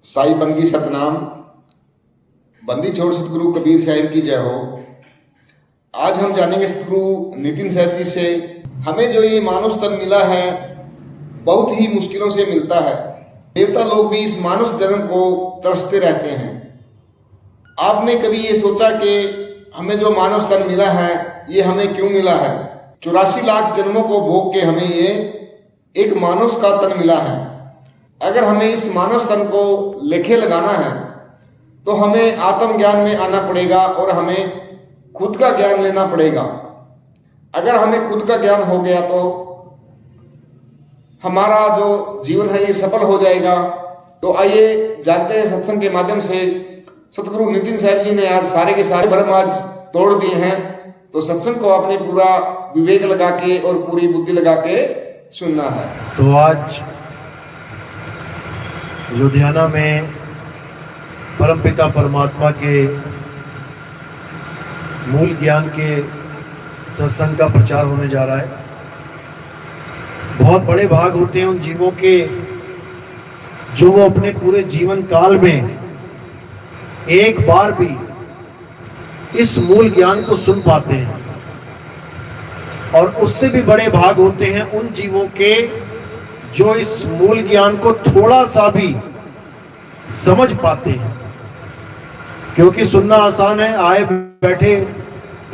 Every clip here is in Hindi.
साई बंगी सतनाम, बंदी छोड़ सतगुरु कबीर साहिब की जय हो। आज हम जानेंगे सतगुरु नितिन साहब जी से, हमें जो ये मानव तन मिला है बहुत ही मुश्किलों से मिलता है। देवता लोग भी इस मानव जन्म को तरसते रहते हैं। आपने कभी ये सोचा कि हमें जो मानव तन मिला है ये हमें क्यों मिला है? 84 लाख जन्मों को भोग के हमें ये एक मानव का तन मिला है। अगर हमें इस मानव तन को लेखे लगाना है तो हमें आत्मज्ञान में आना पड़ेगा और हमें खुद का ज्ञान लेना पड़ेगा। अगर हमें खुद का ज्ञान हो गया तो हमारा जो जीवन है ये सफल हो जाएगा। तो आइए जानते हैं सत्संग के माध्यम से सतगुरु नितिन साहब जी ने आज सारे के सारे भ्रम आज तोड़ दिए हैं। तो सत्संग को आपने पूरा विवेक लगा के और पूरी बुद्धि लगा के सुनना है। तो आज लुधियाना में परमपिता परमात्मा के मूल ज्ञान के सत्संग का प्रचार होने जा रहा है। बहुत बड़े भाग होते हैं उन जीवों के जो वो अपने पूरे जीवन काल में एक बार भी इस मूल ज्ञान को सुन पाते हैं, और उससे भी बड़े भाग होते हैं उन जीवों के जो इस मूल ज्ञान को थोड़ा सा भी समझ पाते हैं। क्योंकि सुनना आसान है, आए बैठे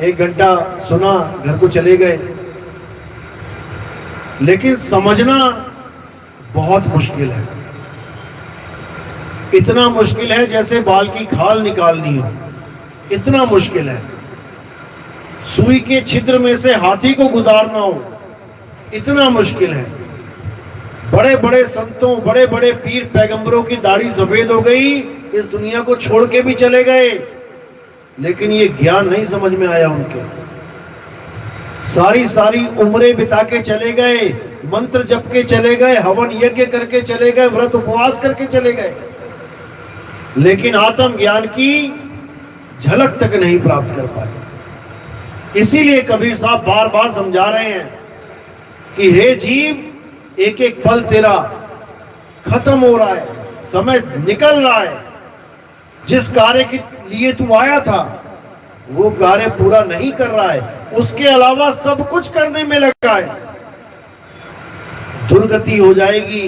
1 घंटा सुना घर को चले गए, लेकिन समझना बहुत मुश्किल है। इतना मुश्किल है जैसे बाल की खाल निकालनी हो, इतना मुश्किल है। सुई के छिद्र में से हाथी को गुजारना हो, इतना मुश्किल है। बड़े बड़े संतों, बड़े बड़े पीर पैगंबरों की दाढ़ी सफेद हो गई, इस दुनिया को छोड़ के भी चले गए, लेकिन ये ज्ञान नहीं समझ में आया उनके। सारी सारी उम्रें बिता के चले गए, मंत्र जप के चले गए, हवन यज्ञ करके चले गए, व्रत उपवास करके चले गए, लेकिन आत्म ज्ञान की झलक तक नहीं प्राप्त कर पाए। इसीलिए कबीर साहब बार बार समझा रहे हैं कि हे जीव, एक एक पल तेरा खत्म हो रहा है, समय निकल रहा है। जिस कार्य के लिए तू आया था वो कार्य पूरा नहीं कर रहा है, उसके अलावा सब कुछ करने में लगा है। दुर्गति हो जाएगी।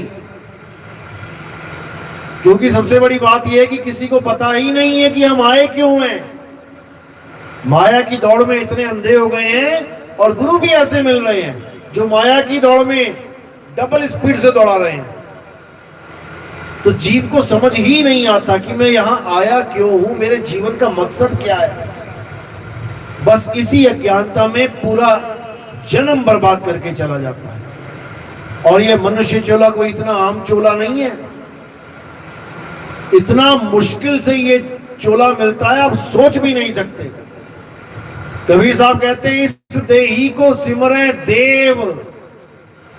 क्योंकि सबसे बड़ी बात यह है कि किसी को पता ही नहीं है कि हम आए क्यों हैं। माया की दौड़ में इतने अंधे हो गए हैं, और गुरु भी ऐसे मिल रहे हैं जो माया की दौड़ में डबल स्पीड से दौड़ा रहे हैं। तो जीव को समझ ही नहीं आता कि मैं यहां आया क्यों हूं, मेरे जीवन का मकसद क्या है। बस इसी अज्ञानता में पूरा जन्म बर्बाद करके चला जाता है। और यह मनुष्य चोला कोई इतना आम चोला नहीं है, इतना मुश्किल से ये चोला मिलता है, आप सोच भी नहीं सकते। कबीर साहब कहते हैं, इस देही को सिमरे देव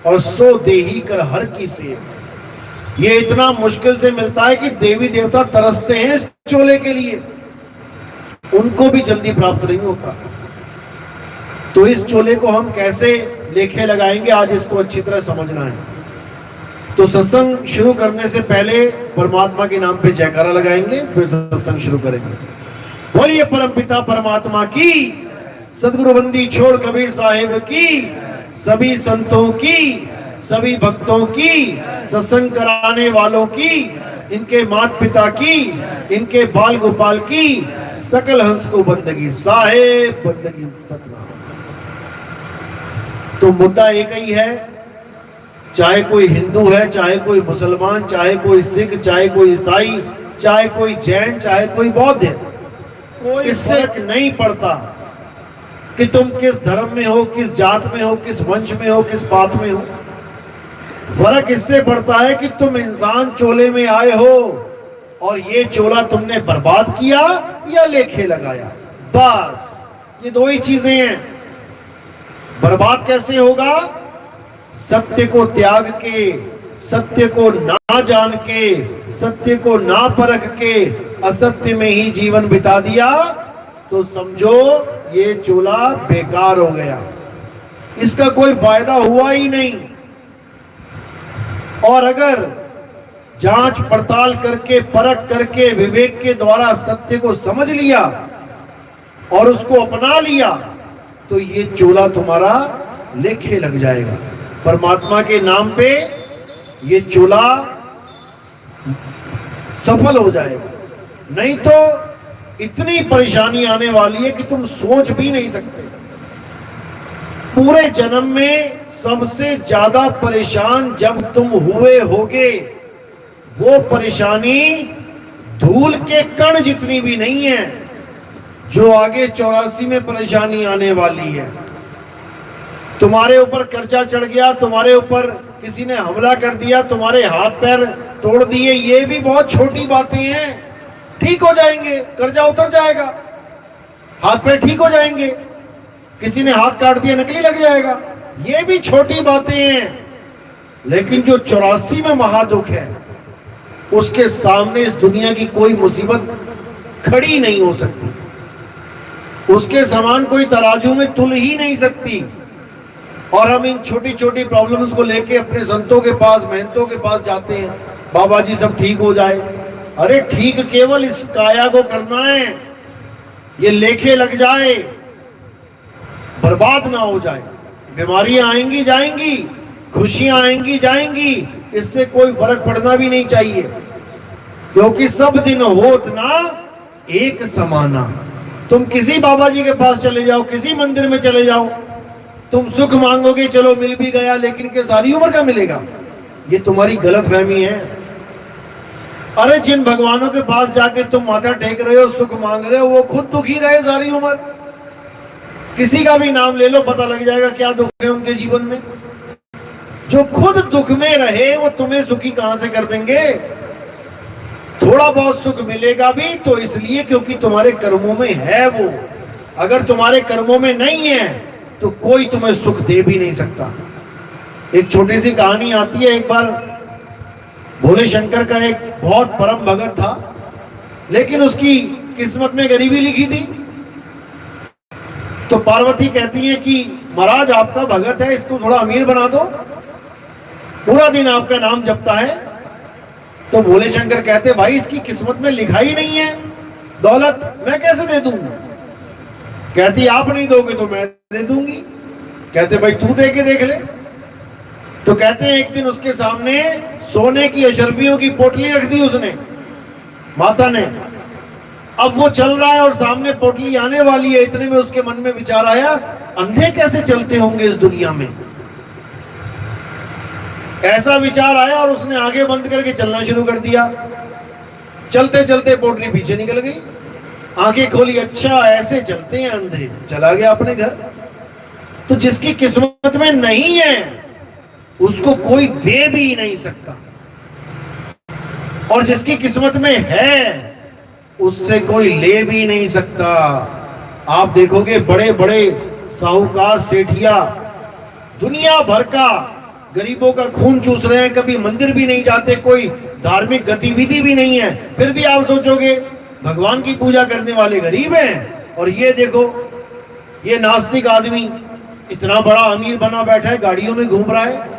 और सो देही कर हर की सेव। ये इतना मुश्किल से मिलता है कि देवी देवता तरसते हैं इस चोले के लिए, उनको भी जल्दी प्राप्त नहीं होता। तो इस चोले को हम कैसे लेखे लगाएंगे, आज इसको अच्छी तरह समझना है। तो सत्संग शुरू करने से पहले परमात्मा के नाम पे जयकारा लगाएंगे, फिर सत्संग शुरू करेंगे। बोलिए परमपिता परमात्मा की, सदगुरु बंदी छोड़ कबीर साहिब की, सभी संतों की, सभी भक्तों की, सत्संग कराने वालों की, इनके माता पिता की, इनके बाल गोपाल की, सकल हंस को बंदगी साहेब बंदगी सतनाम। तो मुद्दा एक ही है, चाहे कोई हिंदू है, चाहे कोई मुसलमान, चाहे कोई सिख, चाहे कोई ईसाई, चाहे कोई जैन, चाहे कोई बौद्ध है, कोई इससे नहीं पड़ता कि तुम किस धर्म में हो, किस जात में हो, किस वंश में हो, किस पात में हो। फर्क इससे पड़ता है कि तुम इंसान चोले में आए हो और ये चोला तुमने बर्बाद किया या लेखे लगाया। बस ये दो ही चीजें हैं। बर्बाद कैसे होगा? सत्य को त्याग के, सत्य को ना जान के, सत्य को ना परख के असत्य में ही जीवन बिता दिया तो समझो ये चोला बेकार हो गया, इसका कोई फायदा हुआ ही नहीं। और अगर जांच पड़ताल करके, परख करके, विवेक के द्वारा सत्य को समझ लिया और उसको अपना लिया, तो ये चोला तुम्हारा लेखे लग जाएगा। परमात्मा के नाम पे ये चोला सफल हो जाएगा। नहीं तो इतनी परेशानी आने वाली है कि तुम सोच भी नहीं सकते। पूरे जन्म में सबसे ज्यादा परेशान जब तुम हुए होगे, वो परेशानी धूल के कण जितनी भी नहीं है जो आगे 84 में परेशानी आने वाली है। तुम्हारे ऊपर कर्जा चढ़ गया, तुम्हारे ऊपर किसी ने हमला कर दिया, तुम्हारे हाथ पैर तोड़ दिए, ये भी बहुत छोटी बातें हैं, ठीक हो जाएंगे, कर्जा उतर जाएगा, हाथ पैर ठीक हो जाएंगे, किसी ने हाथ काट दिया नकली लग जाएगा, ये भी छोटी बातें हैं। लेकिन जो 84 में महादुख है, उसके सामने इस दुनिया की कोई मुसीबत खड़ी नहीं हो सकती, उसके समान कोई तराजू में तुल ही नहीं सकती। और हम इन छोटी छोटी प्रॉब्लम्स को लेके अपने संतों के पास, महंतों के पास जाते हैं, बाबा जी सब ठीक हो जाए। अरे ठीक केवल इस काया को करना है, ये लेखे लग जाए, बर्बाद ना हो जाए। बीमारियां आएंगी जाएंगी, खुशियां आएंगी जाएंगी, इससे कोई फर्क पड़ना भी नहीं चाहिए, क्योंकि सब दिन होत ना एक समाना। तुम किसी बाबा जी के पास चले जाओ, किसी मंदिर में चले जाओ, तुम सुख मांगोगे, चलो मिल भी गया, लेकिन के सारी उम्र का मिलेगा, ये तुम्हारी गलतफहमी है। अरे जिन भगवानों के पास जाके तुम माथा टेक रहे हो, सुख मांग रहे हो, वो खुद दुखी रहे सारी उम्र। किसी का भी नाम ले लो, पता लग जाएगा क्या दुख है उनके जीवन में। जो खुद दुख में रहे वो तुम्हें सुखी कहां से कर देंगे। थोड़ा बहुत सुख मिलेगा भी तो इसलिए क्योंकि तुम्हारे कर्मों में है वो। अगर तुम्हारे कर्मों में नहीं है तो कोई तुम्हें सुख दे भी नहीं सकता। एक छोटी सी कहानी आती है। एक बार भोले शंकर का एक बहुत परम भगत था, लेकिन उसकी किस्मत में गरीबी लिखी थी। तो पार्वती कहती है कि महाराज आपका भगत है, इसको थोड़ा अमीर बना दो, पूरा दिन आपका नाम जपता है। तो भोले शंकर कहते भाई इसकी किस्मत में लिखा ही नहीं है दौलत, मैं कैसे दे दूं। कहती आप नहीं दोगे तो मैं दे दूंगी। कहते भाई तू दे के देख ले। तो कहते हैं एक दिन उसके सामने सोने की अशर्फियों की पोटली रख दी उसने, माता ने। अब वो चल रहा है और सामने पोटली आने वाली है, इतने में उसके मन में विचार आया अंधे कैसे चलते होंगे इस दुनिया में। ऐसा विचार आया और उसने आगे बंद करके चलना शुरू कर दिया। चलते चलते पोटली पीछे निकल गई, आंखें खोली, अच्छा ऐसे चलते हैं अंधे, चला गया अपने घर। तो जिसकी किस्मत में नहीं है उसको कोई दे भी नहीं सकता, और जिसकी किस्मत में है उससे कोई ले भी नहीं सकता। आप देखोगे बड़े बड़े साहूकार सेठिया दुनिया भर का गरीबों का खून चूस रहे हैं, कभी मंदिर भी नहीं जाते, कोई धार्मिक गतिविधि भी नहीं है, फिर भी आप सोचोगे भगवान की पूजा करने वाले गरीब हैं। और ये देखो ये नास्तिक आदमी इतना बड़ा अमीर बना बैठा है, गाड़ियों में घूम रहा है,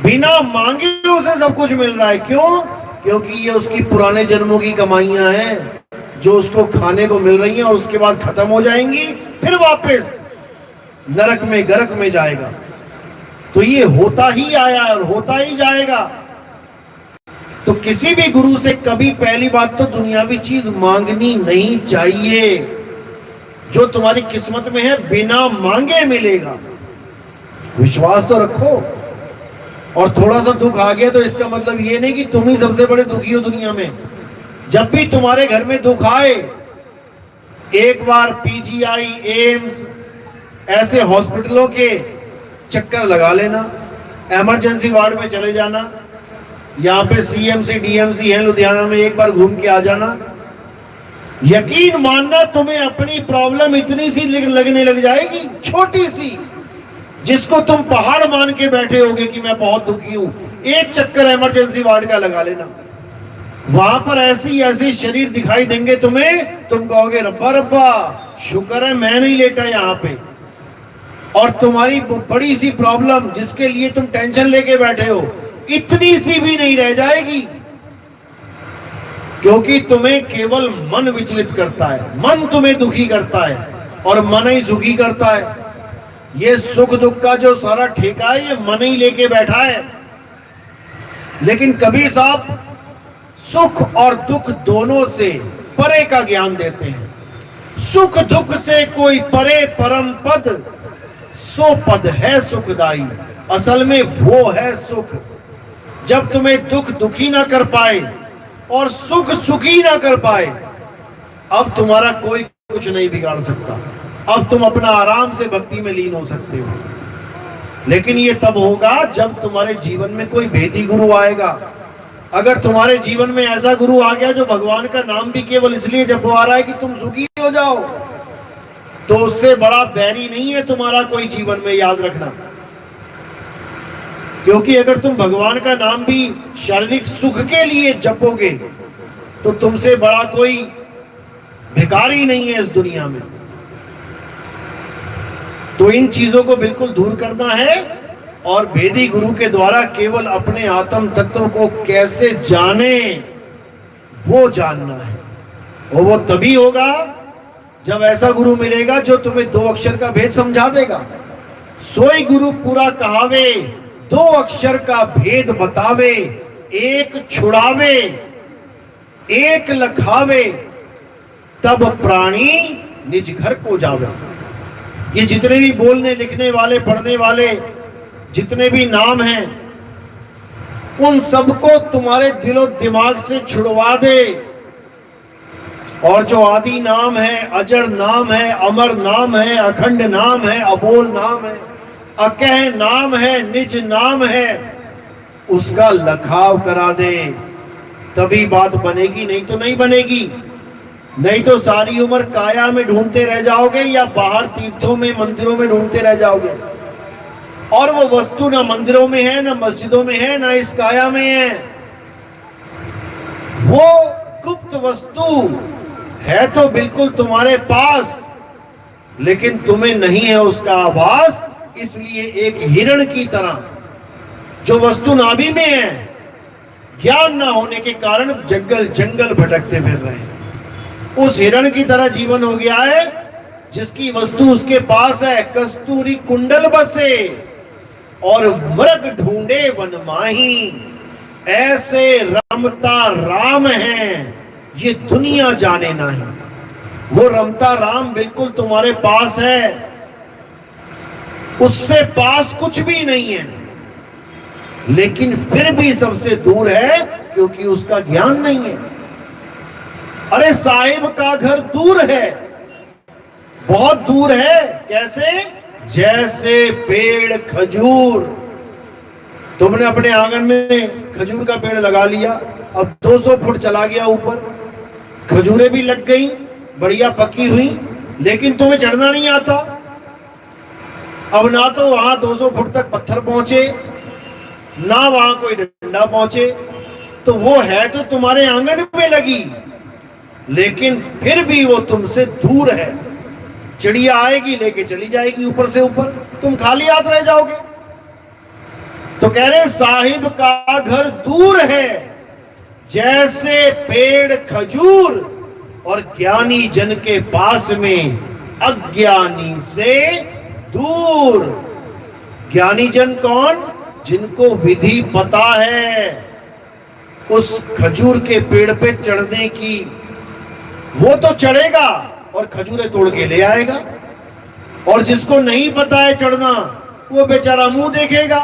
बिना मांगे उसे सब कुछ मिल रहा है। क्यों? क्योंकि ये उसकी पुराने जन्मों की कमाइयां हैं जो उसको खाने को मिल रही हैं और उसके बाद खत्म हो जाएंगी, फिर वापस नरक में गरक में जाएगा। तो ये होता ही आया और होता ही जाएगा। तो किसी भी गुरु से कभी पहली बात तो दुनियावी चीज मांगनी नहीं चाहिए। जो तुम्हारी किस्मत में है बिना मांगे मिलेगा, विश्वास तो रखो। और थोड़ा सा दुख आ गया तो इसका मतलब ये नहीं कि तुम ही सबसे बड़े दुखी हो दुनिया में। जब भी तुम्हारे घर में दुख आए, एक बार पीजीआई, एम्स ऐसे हॉस्पिटलों के चक्कर लगा लेना, इमरजेंसी वार्ड में चले जाना, यहाँ पे सीएमसी डीएमसी है लुधियाना में, एक बार घूम के आ जाना। यकीन मानना तुम्हें अपनी प्रॉब्लम इतनी सी लगने लग जाएगी, छोटी सी, जिसको तुम पहाड़ मान के बैठे होगे कि मैं बहुत दुखी हूं। एक चक्कर इमरजेंसी वार्ड का लगा लेना, वहां पर ऐसी ऐसी शरीर दिखाई देंगे तुम्हें, तुम कहोगे रब्बा रब्बा शुक्र है मैं नहीं लेटा यहाँ पे। और तुम्हारी बड़ी सी प्रॉब्लम जिसके लिए तुम टेंशन लेके बैठे हो, इतनी सी भी नहीं रह जाएगी, क्योंकि तुम्हें केवल मन विचलित करता है, मन तुम्हें दुखी करता है और मन ही सुखी करता है। ये सुख दुख का जो सारा ठेका है ये मन ही लेके बैठा है। लेकिन कबीर साहब सुख और दुख दोनों से परे का ज्ञान देते हैं। सुख दुख से कोई परे परम पद, सो पद है सुखदाई। असल में वो है सुख। जब तुम्हें दुख दुखी ना कर पाए और सुख सुखी ना कर पाए, अब तुम्हारा कोई कुछ नहीं बिगाड़ सकता। अब तुम अपना आराम से भक्ति में लीन हो सकते हो। लेकिन ये तब होगा जब तुम्हारे जीवन में कोई भेदी गुरु आएगा। अगर तुम्हारे जीवन में ऐसा गुरु आ गया जो भगवान का नाम भी केवल इसलिए जपवा रहा है कि तुम सुखी हो जाओ, तो उससे बड़ा बैरी नहीं है तुम्हारा कोई जीवन में, याद रखना। क्योंकि अगर तुम भगवान का नाम भी शारीरिक सुख के लिए जपोगे तो तुमसे बड़ा कोई भिखारी नहीं है इस दुनिया में। तो इन चीजों को बिल्कुल दूर करना है और भेदी गुरु के द्वारा केवल अपने आत्म तत्व को कैसे जाने वो जानना है। और वो तभी होगा जब ऐसा गुरु मिलेगा जो तुम्हें 2 अक्षर का भेद समझा देगा। सोई गुरु पूरा कहावे, 2 अक्षर का भेद बतावे, एक छुड़ावे एक लखावे, तब प्राणी निज घर को जावे। ये जितने भी बोलने लिखने वाले पढ़ने वाले जितने भी नाम हैं, उन सबको तुम्हारे दिलो दिमाग से छुड़वा दे। और जो आदि नाम है, अजर नाम है, अमर नाम है, अखंड नाम है, अबोल नाम है, अकह नाम है, निज नाम है, उसका लखाव करा दे, तभी बात बनेगी, नहीं तो नहीं बनेगी। नहीं तो सारी उम्र काया में ढूंढते रह जाओगे या बाहर तीर्थों में मंदिरों में ढूंढते रह जाओगे। और वो वस्तु ना मंदिरों में है, ना मस्जिदों में है, ना इस काया में है। वो गुप्त वस्तु है तो बिल्कुल तुम्हारे पास, लेकिन तुम्हें नहीं है उसका आभास। इसलिए एक हिरण की तरह जो वस्तु नाभि में है, ज्ञान ना होने के कारण जंगल जंगल भटकते फिर रहे हैं। उस हिरण की तरह जीवन हो गया है जिसकी वस्तु उसके पास है। कस्तूरी कुंडल बसे और मृग ढूंढे वन माही, ऐसे रमता राम है ये दुनिया जाने नहीं। वो रमता राम बिल्कुल तुम्हारे पास है, उससे पास कुछ भी नहीं है, लेकिन फिर भी सबसे दूर है क्योंकि उसका ज्ञान नहीं है। अरे साहिब का घर दूर है, बहुत दूर है। कैसे? जैसे पेड़ खजूर। तुमने अपने आंगन में खजूर का पेड़ लगा लिया, अब 200 फुट चला गया ऊपर, खजूरें भी लग गई, बढ़िया पकी हुई, लेकिन तुम्हें चढ़ना नहीं आता। अब ना तो वहां 200 फुट तक पत्थर पहुंचे, ना वहां कोई डंडा पहुंचे, तो वो है तो तुम्हारे आंगन में लगी, लेकिन फिर भी वो तुमसे दूर है। चिड़िया आएगी लेके चली जाएगी ऊपर से ऊपर, तुम खाली हाथ रह जाओगे। तो कह रहे साहिब का घर दूर है जैसे पेड़ खजूर, और ज्ञानी जन के पास में अज्ञानी से दूर। ज्ञानी जन कौन? जिनको विधि पता है उस खजूर के पेड़ पे चढ़ने की, वो तो चढ़ेगा और खजूरें तोड़ के ले आएगा। और जिसको नहीं पता है चढ़ना, वो बेचारा मुंह देखेगा।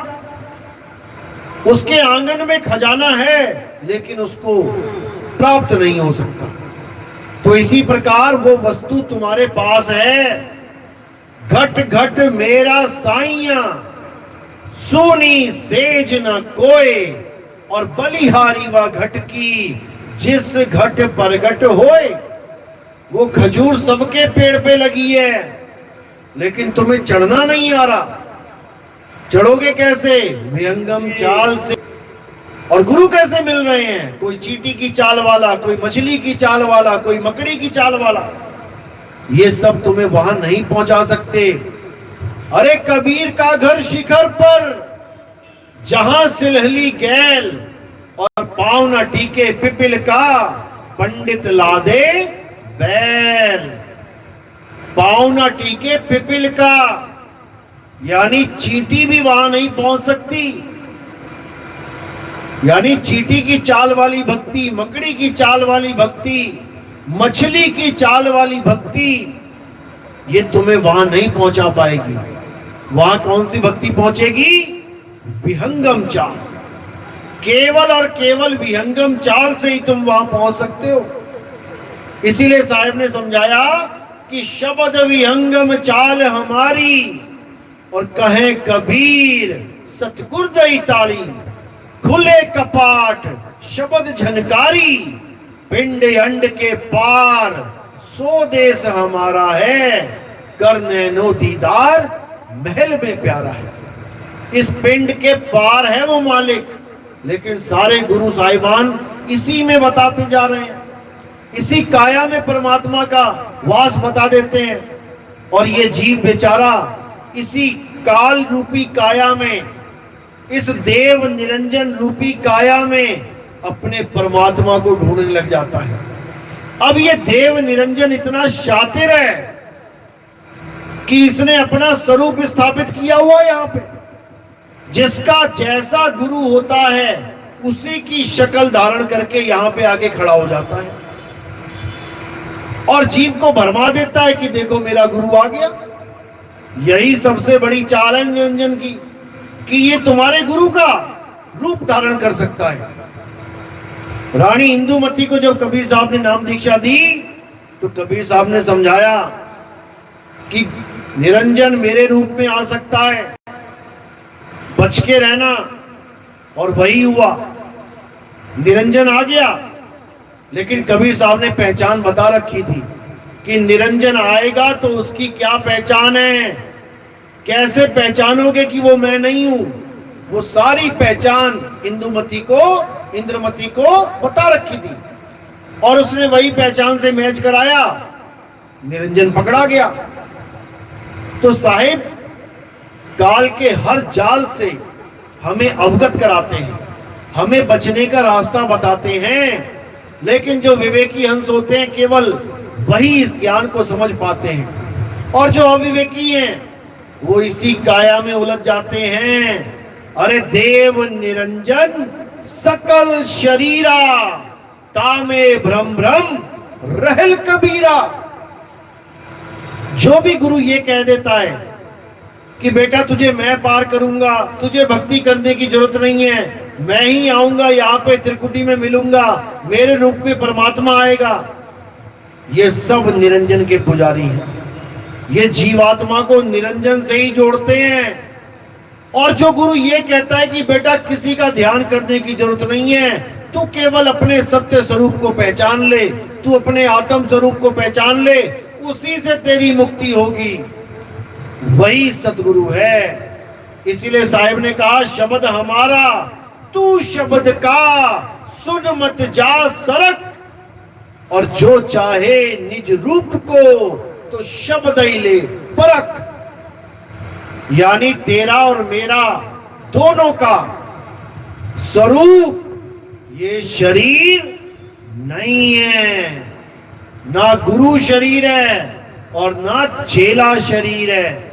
उसके आंगन में खजाना है लेकिन उसको प्राप्त नहीं हो सकता। तो इसी प्रकार वो वस्तु तुम्हारे पास है। घट घट मेरा साइया, सोनी सेज न कोय, और बलिहारी व घट की जिस घट प्रगट होए। वो खजूर सबके पेड़ पे लगी है, लेकिन तुम्हें चढ़ना नहीं आ रहा। चढ़ोगे कैसे? विहंगम चाल से। और गुरु कैसे मिल रहे हैं? कोई चींटी की चाल वाला, कोई मछली की चाल वाला, कोई मकड़ी की चाल वाला। ये सब तुम्हें वहां नहीं पहुंचा सकते। अरे कबीर का घर शिखर पर, जहां सिलहली गैल और पाँव न टीके पिपिल का, पंडित लादे बैल। पाँव न टीके पिपिल का, यानी चींटी भी वहां नहीं पहुंच सकती। यानी चींटी की चाल वाली भक्ति, मकड़ी की चाल वाली भक्ति, मछली की चाल वाली भक्ति, ये तुम्हें वहां नहीं पहुंचा पाएगी। वहां कौन सी भक्ति पहुंचेगी? विहंगम चाल। केवल और केवल विहंगम चाल से ही तुम वहां पहुंच सकते हो। इसीलिए साहब ने समझाया कि शब्द विहंगम चाल हमारी, और कहे कबीर सतगुर दई ताड़ी, खुले कपाट शब्द झनकारी, पिंड अंड के पार सो देश हमारा है, कर नैनो दीदार महल में प्यारा है। इस पिंड के पार है वो मालिक, लेकिन सारे गुरु साहिबान इसी में बताते जा रहे हैं, इसी काया में परमात्मा का वास बता देते हैं। और ये जीव बेचारा इसी काल रूपी काया में, इस देव निरंजन रूपी काया में अपने परमात्मा को ढूंढने लग जाता है। अब ये देव निरंजन इतना शातिर है कि इसने अपना स्वरूप स्थापित किया हुआ यहां पे। जिसका जैसा गुरु होता है उसी की शक्ल धारण करके यहां पे आके खड़ा हो जाता है और जीव को भरमा देता है कि देखो मेरा गुरु आ गया। यही सबसे बड़ी चाल है निरंजन की, कि ये तुम्हारे गुरु का रूप धारण कर सकता है। रानी इंदुमती को जब कबीर साहब ने नाम दीक्षा दी तो कबीर साहब ने समझाया कि निरंजन मेरे रूप में आ सकता है, बच के रहना। और वही हुआ, निरंजन आ गया। लेकिन कबीर साहब ने पहचान बता रखी थी कि निरंजन आएगा तो उसकी क्या पहचान है, कैसे पहचानोगे कि वो मैं नहीं हूं। वो सारी पहचान इंद्रमती को बता रखी थी और उसने वही पहचान से मैच कराया, निरंजन पकड़ा गया। तो साहिब काल के हर जाल से हमें अवगत कराते हैं, हमें बचने का रास्ता बताते हैं। लेकिन जो विवेकी हंस होते हैं केवल वही इस ज्ञान को समझ पाते हैं, और जो अविवेकी हैं वो इसी काया में उलझ जाते हैं। अरे देव निरंजन सकल शरीरा, तामे भ्रम भ्रम रहल कबीरा। जो भी गुरु ये कह देता है कि बेटा तुझे मैं पार करूंगा, तुझे भक्ति करने की जरूरत नहीं है, मैं ही आऊंगा यहाँ पे त्रिकुटी में मिलूंगा, मेरे रूप में परमात्मा आएगा, ये सब निरंजन के पुजारी हैं। ये जीवात्मा को निरंजन से ही जोड़ते हैं। और जो गुरु ये कहता है कि बेटा किसी का ध्यान करने की जरूरत नहीं है, तू केवल अपने सत्य स्वरूप को पहचान ले, तू अपने आत्म स्वरूप को पहचान ले, उसी से तेरी मुक्ति होगी, वही सतगुरु है। इसीलिए साहिब ने कहा शब्द हमारा तू शब्द का, सुन मत जा सरक, और जो चाहे निज रूप को तो शब्द ही ले परख। यानी तेरा और मेरा दोनों का स्वरूप ये शरीर नहीं है, ना गुरु शरीर है और ना चेला शरीर है।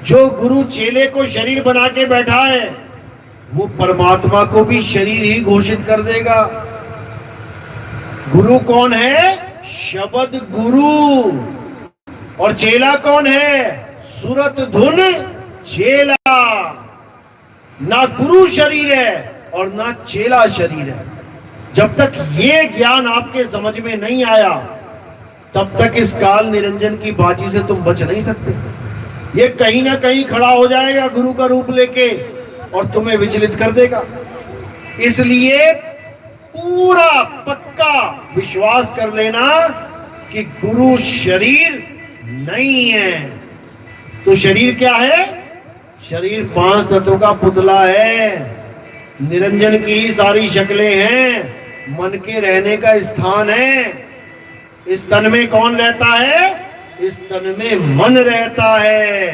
जो गुरु चेले को शरीर बना के बैठा है वो परमात्मा को भी शरीर ही घोषित कर देगा। गुरु कौन है? शब्द गुरु। और चेला कौन है? सुरत धुन चेला। ना गुरु शरीर है और ना चेला शरीर है। जब तक ये ज्ञान आपके समझ में नहीं आया तब तक इस काल निरंजन की बाजी से तुम बच नहीं सकते। ये कहीं ना कहीं खड़ा हो जाएगा गुरु का रूप लेके और तुम्हें विचलित कर देगा। इसलिए पूरा पक्का विश्वास कर लेना कि गुरु शरीर नहीं है। तो शरीर क्या है? शरीर 5 तत्वों का पुतला है। निरंजन की ही सारी शक्लें हैं, मन के रहने का स्थान है। इस तन में कौन रहता है? इस तन में मन रहता है।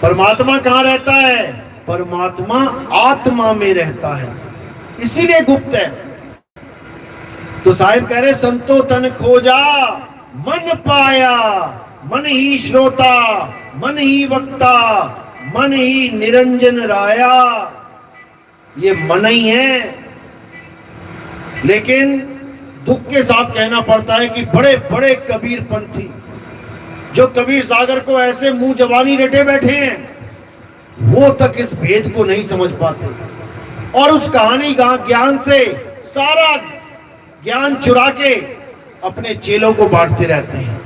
परमात्मा कहाँ रहता है? परमात्मा आत्मा में रहता है, इसीलिए गुप्त है। तो साहिब कह रहे संतो तन खोजा मन पाया, मन ही श्रोता मन ही वक्ता मन ही निरंजन राया। ये मन ही है, लेकिन दुख के साथ कहना पड़ता है कि बड़े बड़े कबीर पंथी जो कबीर सागर को ऐसे मुंह जबानी रटे बैठे हैं, वो तक इस भेद को नहीं समझ पाते और उस कहानी ज्ञान से सारा ज्ञान चुरा के अपने चेलों को बांटते रहते हैं।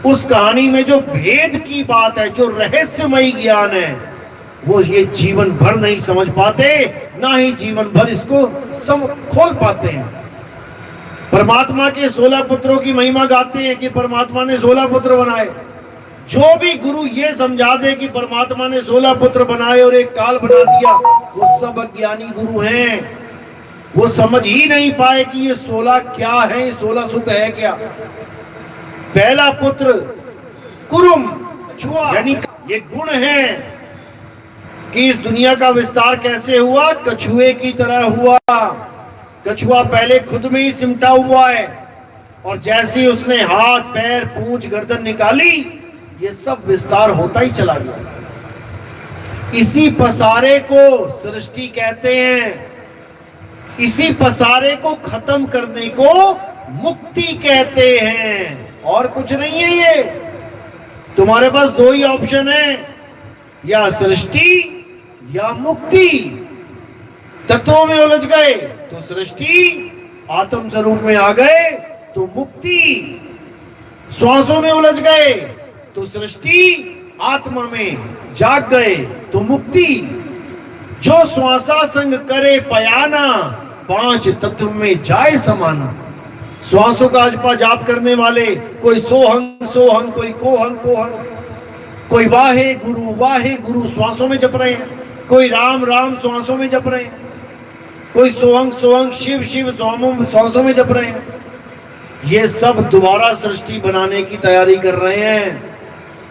उस कहानी में जो भेद की बात है, जो रहस्यमयी ज्ञान है, वो ये जीवन भर नहीं समझ पाते, ना ही जीवन भर इसको खोल पाते हैं। परमात्मा के 16 पुत्रों की महिमा गाते हैं कि परमात्मा ने 16 पुत्र बनाए। जो भी गुरु ये समझा दे कि परमात्मा ने 16 पुत्र बनाए और एक काल बना दिया, वो सब अज्ञानी गुरु हैं। वो समझ ही नहीं पाए कि ये 16 क्या है, ये 16 सुत है क्या। पहला पुत्र कुरुम छुआ, यानी ये गुण है कि इस दुनिया का विस्तार कैसे हुआ, कछुए की तरह हुआ। कछुआ पहले खुद में ही सिमटा हुआ है और जैसे ही उसने हाथ पैर पूंछ गर्दन निकाली, ये सब विस्तार होता ही चला गया। इसी पसारे को सृष्टि कहते हैं, इसी पसारे को खत्म करने को मुक्ति कहते हैं, और कुछ नहीं है। ये तुम्हारे पास दो ही ऑप्शन है, या सृष्टि या मुक्ति। तत्वों में उलझ गए तो सृष्टि, आत्म स्वरूप में आ गए तो मुक्ति। श्वासों में उलझ गए तो सृष्टि, आत्मा में जाग गए तो मुक्ति। जो श्वासा संग करे पयाना, 5 तत्व में जाए समाना। श्वासों का अजपा जाप करने वाले, कोई सोहंग सोहंग, कोई कोहंग कोहंग, कोई वाहे गुरु श्वासों में जप रहे हैं, कोई राम राम श्वासों में जप रहे हैं, कोई सोहंग सोहंग शिव शिव श्वासों में जप रहे हैं। ये सब दोबारा सृष्टि बनाने की तैयारी कर रहे हैं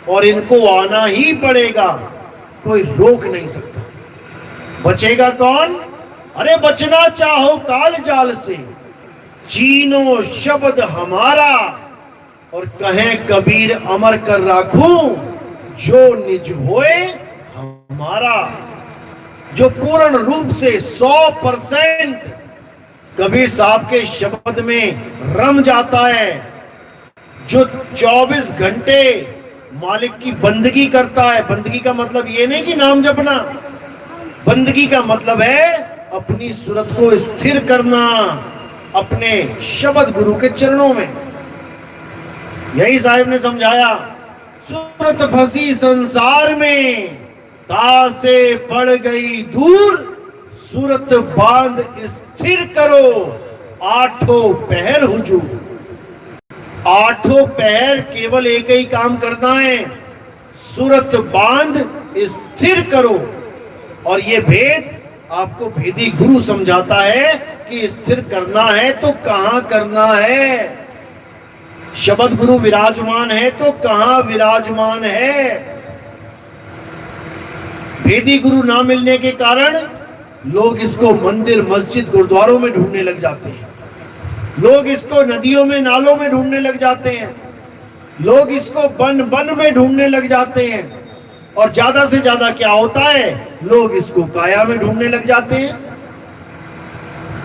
और इनको आना ही पड़ेगा, कोई रोक नहीं सकता। बचेगा कौन? अरे बचना चाहो काल जाल से, चीनो शब्द हमारा, और कहें कबीर अमर कर राखूं, जो निज होए हमारा। जो पूर्ण रूप से 100% कबीर साहब के शब्द में रम जाता है, जो 24 घंटे मालिक की बंदगी करता है। बंदगी का मतलब ये नहीं कि नाम जपना, बंदगी का मतलब है अपनी सूरत को स्थिर करना अपने शब्द गुरु के चरणों में। यही साहिब ने समझाया, सूरत फंसी संसार में, ता से बढ़ गई दूर, सूरत बांध स्थिर करो, 8 पहर हुजूर। 8 पहर केवल एक ही काम करना है, सूरत बांध स्थिर करो। और ये भेद आपको भेदी गुरु समझाता है कि स्थिर करना है तो कहां करना है। शब्द गुरु विराजमान है तो कहां विराजमान है। भेदी गुरु ना मिलने के कारण लोग इसको मंदिर मस्जिद गुरुद्वारों में ढूंढने लग जाते हैं, लोग इसको नदियों में नालों में ढूंढने लग जाते हैं, लोग इसको बन में ढूंढने लग जाते हैं, और ज्यादा से ज्यादा क्या होता है, लोग इसको काया में ढूंढने लग जाते हैं।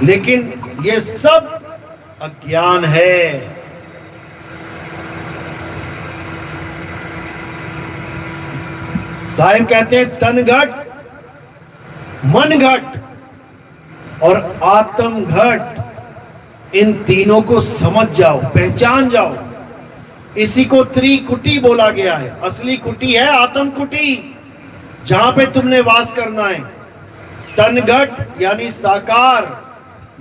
लेकिन ये सब अज्ञान है। साहिब कहते हैं तन घट, मन घट और आत्म घट, इन तीनों को समझ जाओ, पहचान जाओ। इसी को त्रिकुटी बोला गया है। असली कुटी है आत्म कुटी, जहां पे तुमने वास करना है। तन घट यानी साकार,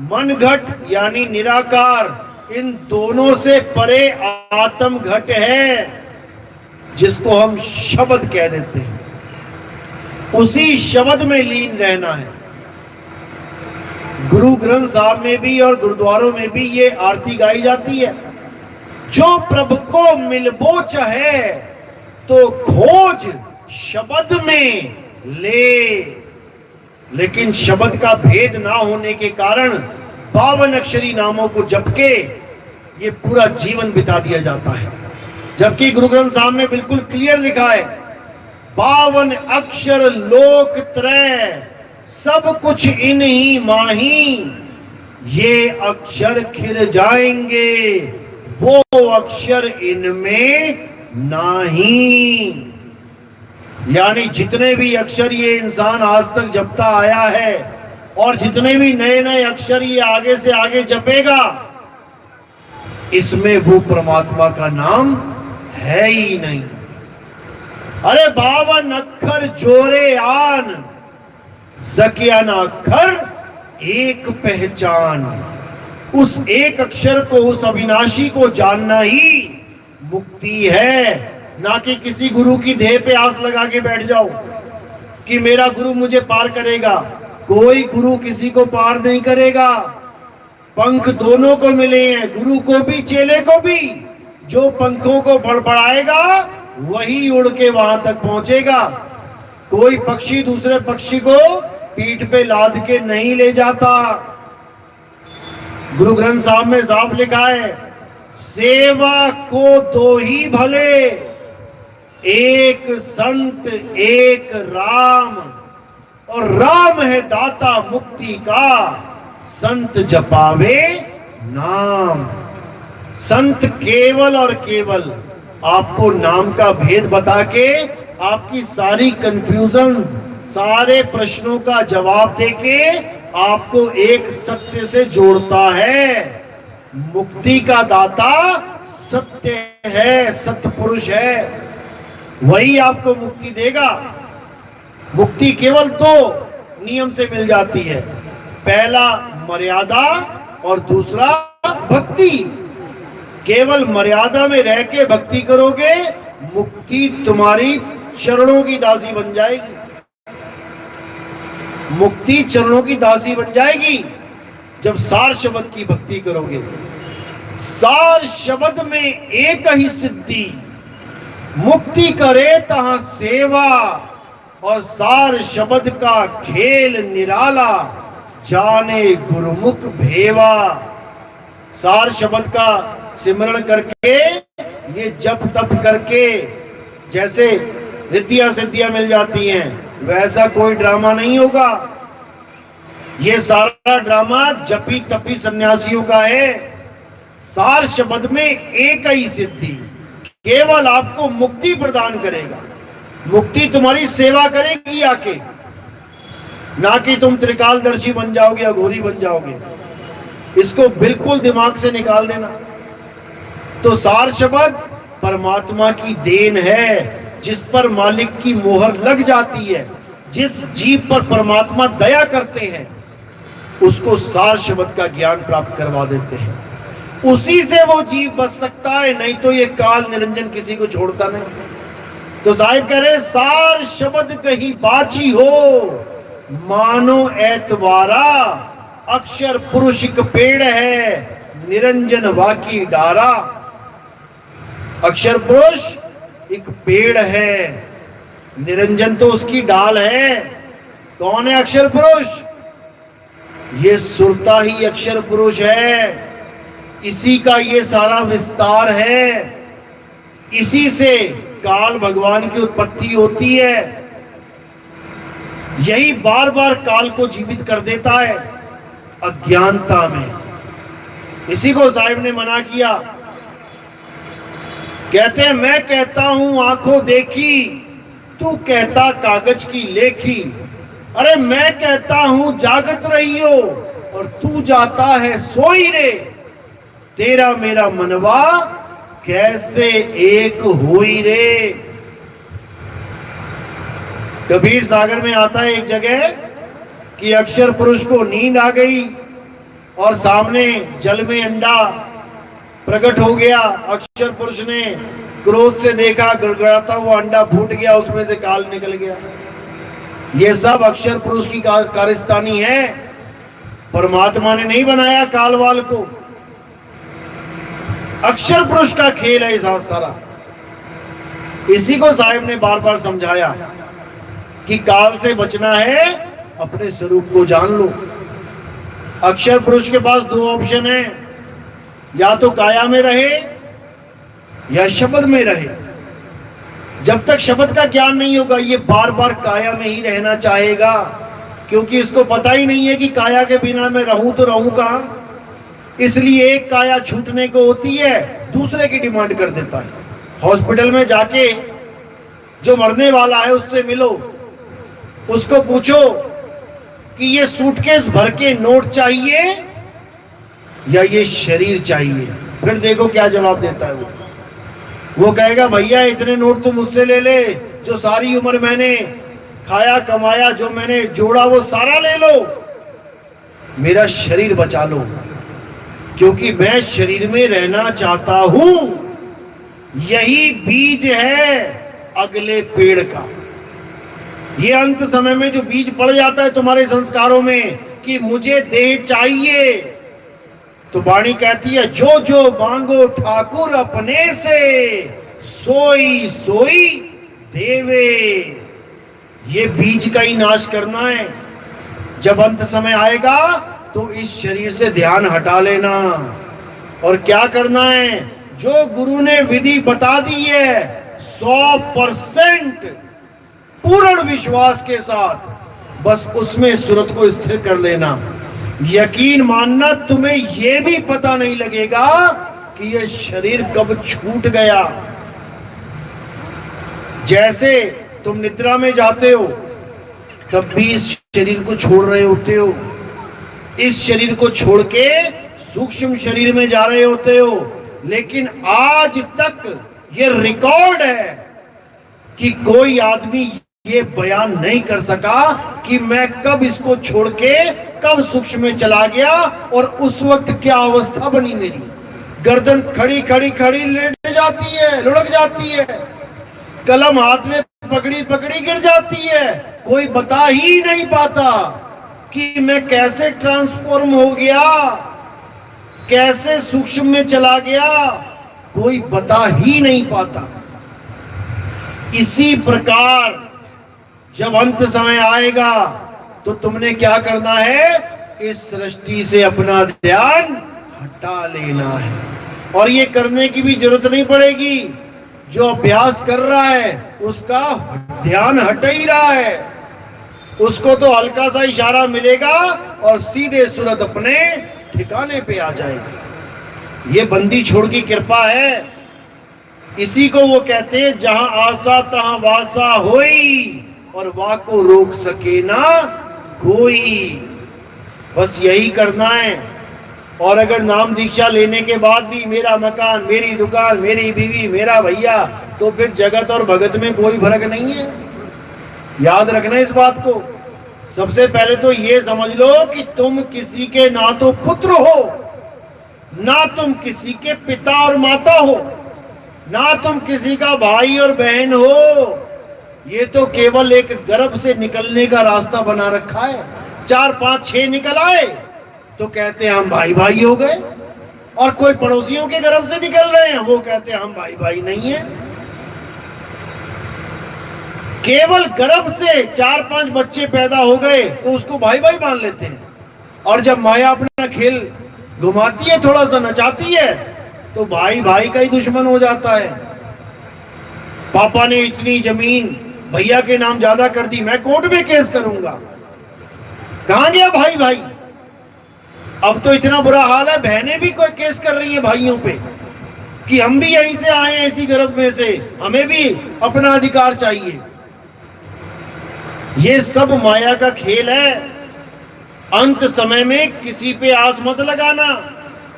मन घट यानी निराकार, इन दोनों से परे आत्म घट है, जिसको हम शब्द कह देते हैं। उसी शब्द में लीन रहना है। गुरु ग्रंथ साहब में भी और गुरुद्वारों में भी ये आरती गाई जाती है, जो प्रभु को मिलबो चाहे तो खोज शब्द में ले। लेकिन शब्द का भेद ना होने के कारण 52 अक्षरी नामों को जप के ये पूरा जीवन बिता दिया जाता है। जबकि गुरु ग्रंथ साहब में बिल्कुल क्लियर लिखा है 52 अक्षर लोक त्रय सब कुछ इन ही माही, ये अक्षर खिर जाएंगे वो अक्षर इनमें नहीं। यानी जितने भी अक्षर ये इंसान आज तक जपता आया है और जितने भी नए नए अक्षर ये आगे से आगे जपेगा, इसमें वो परमात्मा का नाम है ही नहीं। अरे 52 अक्षर जोरे आन, सकिया ना अक्षर एक पहचान। उस एक अक्षर को, उस अविनाशी को जानना ही मुक्ति है, ना कि किसी गुरु की देह पे आस लगा के बैठ जाओ कि मेरा गुरु मुझे पार करेगा। कोई गुरु किसी को पार नहीं करेगा। पंख दोनों को मिले हैं, गुरु को भी चेले को भी। जो पंखों को बड़बड़ाएगा वही उड़ के वहां तक पहुंचेगा। कोई पक्षी दूसरे पक्षी को पीठ पे लाद के नहीं ले जाता। गुरु ग्रंथ साहब में साफ लिखा है, सेवा को दो ही भले, एक संत एक राम, और राम है दाता मुक्ति का, संत जपावे नाम। संत केवल और केवल आपको नाम का भेद बता के आपकी सारी कंफ्यूजन, सारे प्रश्नों का जवाब देके आपको एक सत्य से जोड़ता है। मुक्ति का दाता सत्य है, सत्पुरुष है, वही आपको मुक्ति देगा। मुक्ति केवल दो नियम से मिल जाती है, पहला मर्यादा और दूसरा भक्ति। केवल मर्यादा में रह के भक्ति करोगे, मुक्ति तुम्हारी चरणों की दासी बन जाएगी। मुक्ति चरणों की दासी बन जाएगी जब सार शब्द की भक्ति करोगे। सार शब्द में एक ही सिद्धि, मुक्ति करे तहां सेवा, और सार शब्द का खेल निराला, जाने गुरुमुख भेवा। सार शब्द का सिमरण करके, ये जप तप करके जैसे रिद्धियां सिद्धियां मिल जाती हैं, वैसा कोई ड्रामा नहीं होगा। ये सारा ड्रामा जपी तपी सन्यासियों का है। सार शब्द में एक ही सिद्धि केवल आपको मुक्ति प्रदान करेगा। मुक्ति तुम्हारी सेवा करेगी आके, ना कि तुम त्रिकालदर्शी बन जाओगे, अघोरी बन जाओगे। इसको बिल्कुल दिमाग से निकाल देना। तो सार शब्द परमात्मा की देन है, जिस पर मालिक की मोहर लग जाती है। जिस जीव पर परमात्मा दया करते हैं उसको सार शब्द का ज्ञान प्राप्त करवा देते हैं। उसी से वो जीव बच सकता है, नहीं तो ये काल निरंजन किसी को छोड़ता नहीं। तो साहिब कह रहे, सार शब्द कहीं बाची हो, मानो ऐतवारा, अक्षर पुरुष एक पेड़ है, निरंजन वाकी डारा। अक्षर पुरुष एक पेड़ है, निरंजन तो उसकी डाल है। कौन है अक्षर पुरुष? ये सुरता ही अक्षर पुरुष है। इसी का ये सारा विस्तार है। इसी से काल भगवान की उत्पत्ति होती है। यही बार बार काल को जीवित कर देता है अज्ञानता में। इसी को साहिब ने मना किया। कहते हैं, मैं कहता हूं आंखों देखी, तू कहता कागज की लेखी। अरे मैं कहता हूं जागत रहियो, और तू जाता है सोई रे। तेरा मेरा मनवा कैसे एक होई रे। कबीर सागर में आता है एक जगह कि अक्षर पुरुष को नींद आ गई और सामने जल में अंडा प्रकट हो गया। अक्षर पुरुष ने क्रोध से देखा, गड़गड़ाता हुआ अंडा फूट गया, उसमें से काल निकल गया। ये सब अक्षर पुरुष की कारस्तानी है। परमात्मा ने नहीं बनाया कालवाल को। अक्षर पुरुष का खेल है सारा। इसी को साहिब ने बार बार समझाया कि काल से बचना है अपने स्वरूप को जान लो। अक्षर पुरुष के पास दो ऑप्शन है, या तो काया में रहे या शब्द में रहे। जब तक शब्द का ज्ञान नहीं होगा ये बार बार काया में ही रहना चाहेगा, क्योंकि इसको पता ही नहीं है कि काया के बिना मैं रहूं तो रहूं कहां। इसलिए एक काया छूटने को होती है, दूसरे की डिमांड कर देता है। हॉस्पिटल में जाके जो मरने वाला है उससे मिलो, उसको पूछो कि ये सूटकेस भर के नोट चाहिए या ये शरीर चाहिए, फिर देखो क्या जवाब देता है वो कहेगा भैया इतने नोट तो मुझसे ले ले, जो सारी उम्र मैंने खाया कमाया, जो मैंने जोड़ा वो सारा ले लो, मेरा शरीर बचा लो, क्योंकि मैं शरीर में रहना चाहता हूं। यही बीज है अगले पेड़ का। ये अंत समय में जो बीज पड़ जाता है तुम्हारे संस्कारों में कि मुझे देह चाहिए, तो वाणी कहती है जो जो मांगो ठाकुर अपने से, सोई सोई देवे। ये बीज का ही नाश करना है। जब अंत समय आएगा तो इस शरीर से ध्यान हटा लेना और क्या करना है, जो गुरु ने विधि बता दी है 100% पूर्ण विश्वास के साथ बस उसमें सूरत को स्थिर कर लेना। यकीन मानना तुम्हें यह भी पता नहीं लगेगा कि यह शरीर कब छूट गया। जैसे तुम निद्रा में जाते हो तब भी इस शरीर को छोड़ रहे होते हो, इस शरीर को छोड़ के सूक्ष्म शरीर में जा रहे होते हो, लेकिन आज तक ये रिकॉर्ड है कि कोई आदमी ये बयान नहीं कर सका कि मैं कब इसको छोड़ के कब सूक्ष्म में चला गया और उस वक्त क्या अवस्था बनी मेरी। गर्दन खड़ी खड़ी खड़ी लेट जाती है, लुढ़क जाती है, कलम हाथ में पकड़ी पकड़ी गिर जाती है, कोई बता ही नहीं पाता कि मैं कैसे ट्रांसफॉर्म हो गया, कैसे सूक्ष्म में चला गया, कोई बता ही नहीं पाता। इसी प्रकार जब अंत समय आएगा तो तुमने क्या करना है, इस सृष्टि से अपना ध्यान हटा लेना है। और ये करने की भी जरूरत नहीं पड़ेगी, जो अभ्यास कर रहा है उसका ध्यान हट ही रहा है, उसको तो हल्का सा इशारा मिलेगा और सीधे सूरत अपने ठिकाने पे आ जाएगी। ये बंदी छोड़ की कृपा है। इसी को वो कहते हैं जहां आशा तहां वासा होई और वाह को रोक सके ना कोई। बस यही करना है। और अगर नाम दीक्षा लेने के बाद भी मेरा मकान, मेरी दुकान, मेरी बीवी, मेरा भैया, तो फिर जगत और भगत में कोई फर्क नहीं है। याद रखना इस बात को। सबसे पहले तो ये समझ लो कि तुम किसी के ना तो पुत्र हो, ना तुम किसी के पिता और माता हो, ना तुम किसी का भाई और बहन हो। ये तो केवल एक गर्भ से निकलने का रास्ता बना रखा है। 4 5 6 निकल आए तो कहते हैं हम भाई भाई हो गए, और कोई पड़ोसियों के गर्भ से निकल रहे हैं वो कहते हैं हम भाई भाई नहीं है। केवल गर्भ से 4 5 बच्चे पैदा हो गए तो उसको भाई भाई मान लेते हैं, और जब माया अपना खेल घुमाती है, थोड़ा सा नचाती है, तो भाई भाई का ही दुश्मन हो जाता है। पापा ने इतनी जमीन भैया के नाम ज्यादा कर दी, मैं कोर्ट में केस करूंगा। कहां गया भाई भाई? अब तो इतना बुरा हाल है, बहनें भी कोई केस कर रही है भाइयों पे कि हम भी यहीं से आए हैं, इसी गर्भ में से, हमें भी अपना अधिकार चाहिए। ये सब माया का खेल है। अंत समय में किसी पे आस मत लगाना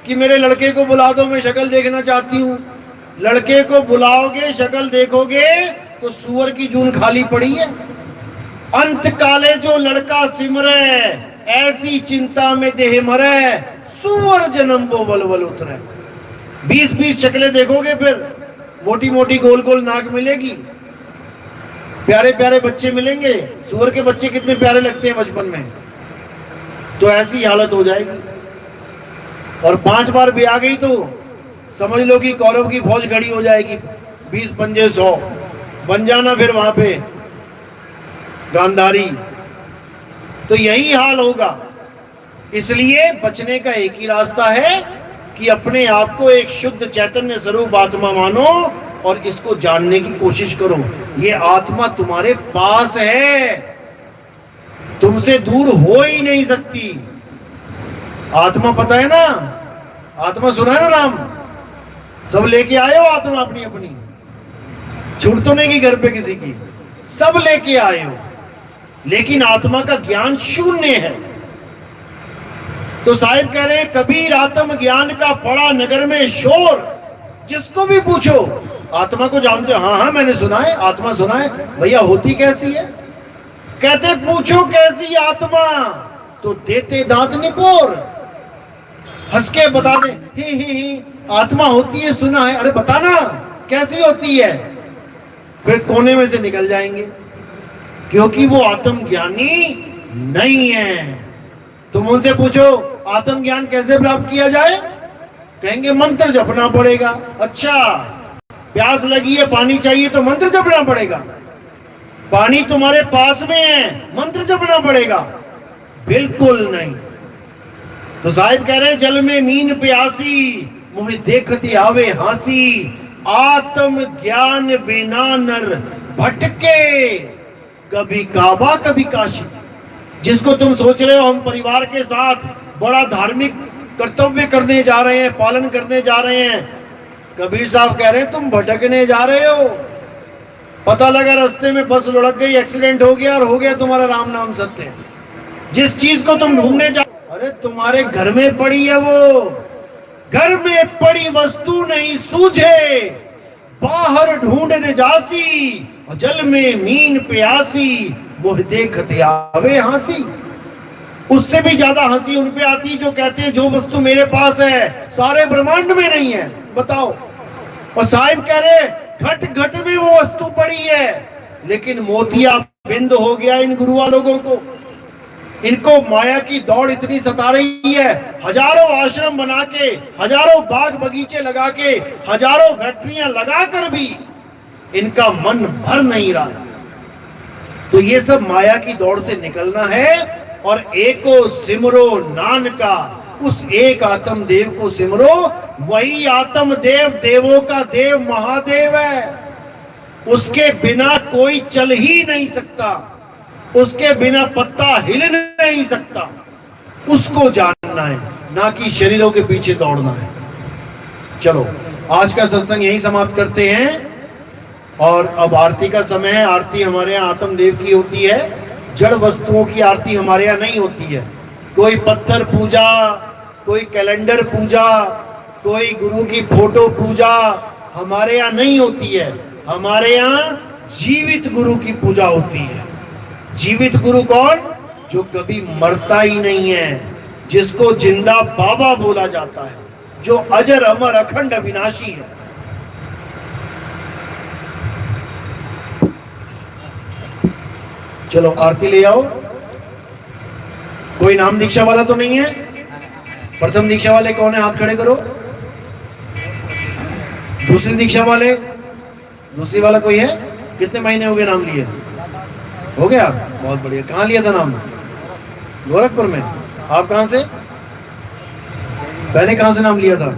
कि मेरे लड़के को बुला दो, मैं शक्ल देखना चाहती हूं। लड़के को बुलाओगे, शक्ल देखोगे तो सुअर की जून खाली पड़ी है। अंत काले जो लड़का सिमरे, ऐसी चिंता में देह मरे, सुअर जन्म वो बलबल उतरे। 20-20 शक्लें देखोगे, फिर मोटी मोटी गोल गोल नाक मिलेगी, प्यारे प्यारे बच्चे मिलेंगे। सुअर के बच्चे कितने प्यारे लगते हैं बचपन में, तो ऐसी हालत हो जाएगी। और 5 बार भी आ गई तो समझ लो कि कौरव की फौज खड़ी हो जाएगी, 20 पंजे 100 बन जाना फिर वहां पे गांधारी। तो यही हाल होगा। इसलिए बचने का एक ही रास्ता है कि अपने आप को एक शुद्ध चैतन्य स्वरूप आत्मा मानो और इसको जानने की कोशिश करो। ये आत्मा तुम्हारे पास है, तुमसे दूर हो ही नहीं सकती। आत्मा पता है ना, आत्मा सुना है ना नाम, सब लेके आए हो आत्मा अपनी अपनी, छूट तो नहीं की घर पे किसी की, सब लेके आए हो, लेकिन आत्मा का ज्ञान शून्य है। तो साहिब कह रहे हैं कबीर आत्म ज्ञान का पड़ा नगर में शोर, जिसको भी पूछो आत्मा को जानते हो, हाँ हाँ मैंने सुना है, आत्मा सुना है, भैया होती कैसी है? कहते पूछो कैसी आत्मा, तो देते दांत निपोर, हंस के बता दे ही आत्मा होती है सुना है, अरे बताना कैसी होती है, फिर कोने में से निकल जाएंगे, क्योंकि वो आत्मज्ञानी नहीं है। तुम उनसे पूछो आत्मज्ञान कैसे प्राप्त किया जाए, कहेंगे मंत्र जपना पड़ेगा। अच्छा, प्यास लगी है पानी चाहिए तो मंत्र जपना पड़ेगा, पानी तुम्हारे पास में है मंत्र जपना पड़ेगा? बिल्कुल नहीं। तो साहिब कह रहे हैं जल में मीन प्यासी, मुझे देखती आवे हासी, आत्म ज्ञान बिना नर भटके, कभी काबा कभी काशी। जिसको तुम सोच रहे हो हम परिवार के साथ बड़ा धार्मिक कर्तव्य करने जा रहे हैं, पालन करने जा रहे हैं, कबीर साहब कह रहे हैं तुम भटकने जा रहे हो। पता लगा रास्ते में बस लुढ़क गई, एक्सीडेंट हो गया और हो गया तुम्हारा राम नाम सत्य। जिस चीज को तुम ढूंढने जा, अरे तुम्हारे घर में पड़ी है वो, घर में पड़ी वस्तु नहीं सूझे, बाहर ढूंढने जासी, और जल में मीन प्यासी, वो देखते आवे हंसी। उससे भी ज्यादा हंसी उन पे आती जो कहते हैं जो वस्तु मेरे पास है सारे ब्रह्मांड में नहीं है, बताओ। और साहिब कह रहे घट घट में वो वस्तु पड़ी है, लेकिन मोतिया बिंद हो गया इन गुरुआ लोगों को। इनको माया की दौड़ इतनी सता रही है, हजारों आश्रम बना के, हजारों बाग बगीचे लगा के, हजारों फैक्ट्रियां लगाकर भी इनका मन भर नहीं रहा। तो ये सब माया की दौड़ से निकलना है और एको सिमरो नानका, उस एक आत्म देव को सिमरो, वही आत्म देव देवों का देव महादेव है। उसके बिना कोई चल ही नहीं सकता, उसके बिना पत्ता हिल नहीं सकता। उसको जानना है, ना कि शरीरों के पीछे दौड़ना है। चलो आज का सत्संग यही समाप्त करते हैं और अब आरती का समय है। आरती हमारे यहाँ आत्मदेव की होती है, जड़ वस्तुओं की आरती हमारे यहाँ नहीं होती है। कोई पत्थर पूजा, कोई कैलेंडर पूजा, कोई गुरु की फोटो पूजा हमारे यहाँ नहीं होती है। हमारे यहाँ जीवित गुरु की पूजा होती है। जीवित गुरु कौन? जो कभी मरता ही नहीं है, जिसको जिंदा बाबा बोला जाता है, जो अजर अमर अखंड अविनाशी है। चलो आरती ले आओ। कोई नाम दीक्षा वाला तो नहीं है? प्रथम दीक्षा वाले कौन है? हाथ खड़े करो। दूसरी दीक्षा वाले? दूसरी वाला कोई है? कितने महीने हो गए नाम लिए? हो गया, बहुत बढ़िया। कहाँ लिया था नाम? गोरखपुर में। आप कहाँ से? पहले कहाँ से नाम लिया था?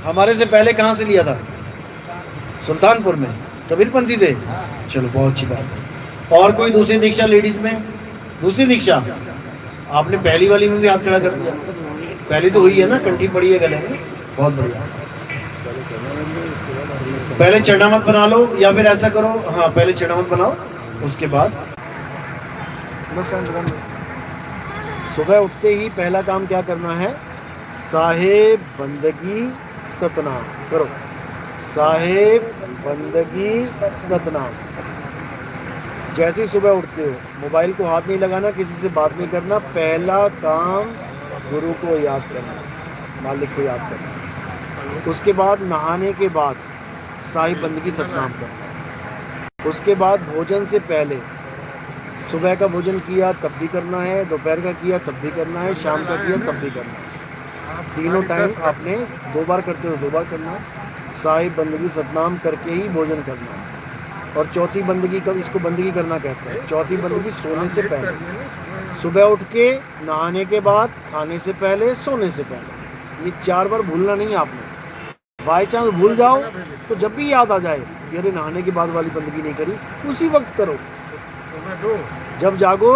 हमारे से पहले कहाँ से लिया था? सुल्तानपुर में। कबीरपंथी थे? चलो बहुत अच्छी बात है। और कोई दूसरी दीक्षा लेडीज में? दूसरी दीक्षा आपने पहली वाली में भी हाथ खड़ा कर दिया। पहली तो हुई है ना, कंठी पड़ी है गले में, बहुत बढ़िया। पहले चरणामत बना लो या फिर ऐसा करो, हाँ पहले चरणामत बनाओ, उसके बाद सुबह उठते ही पहला काम क्या करना है? साहेब बंदगी सतनाम करो। साहेब बंदगी सतनाम। जैसे ही सुबह उठते हो मोबाइल को हाथ नहीं लगाना, किसी से बात नहीं करना, पहला काम गुरु को याद करना, मालिक को याद करना। उसके बाद नहाने के बाद साहिब बंदगी सतनाम करना। उसके बाद भोजन से पहले सुबह का भोजन किया तब भी करना है, दोपहर का किया तब भी करना है, शाम का किया तब भी करना है। तीनों टाइम आपने 2 बार करते हो 2 बार करना है। साहिब बंदगी सतनाम करके ही भोजन करना है। और चौथी बंदगी, कब इसको बंदगी करना कहते हैं? चौथी बंदगी सोने से पहले। सुबह उठ के, नहाने के बाद, खाने से पहले, सोने से पहले, ये 4 बार भूलना नहीं है आपने। बाई चांस भूल जाओ तो जब भी याद आ जाए कि अरे नहाने के बाद वाली बंदगी नहीं करी, उसी वक्त करो। जब जागो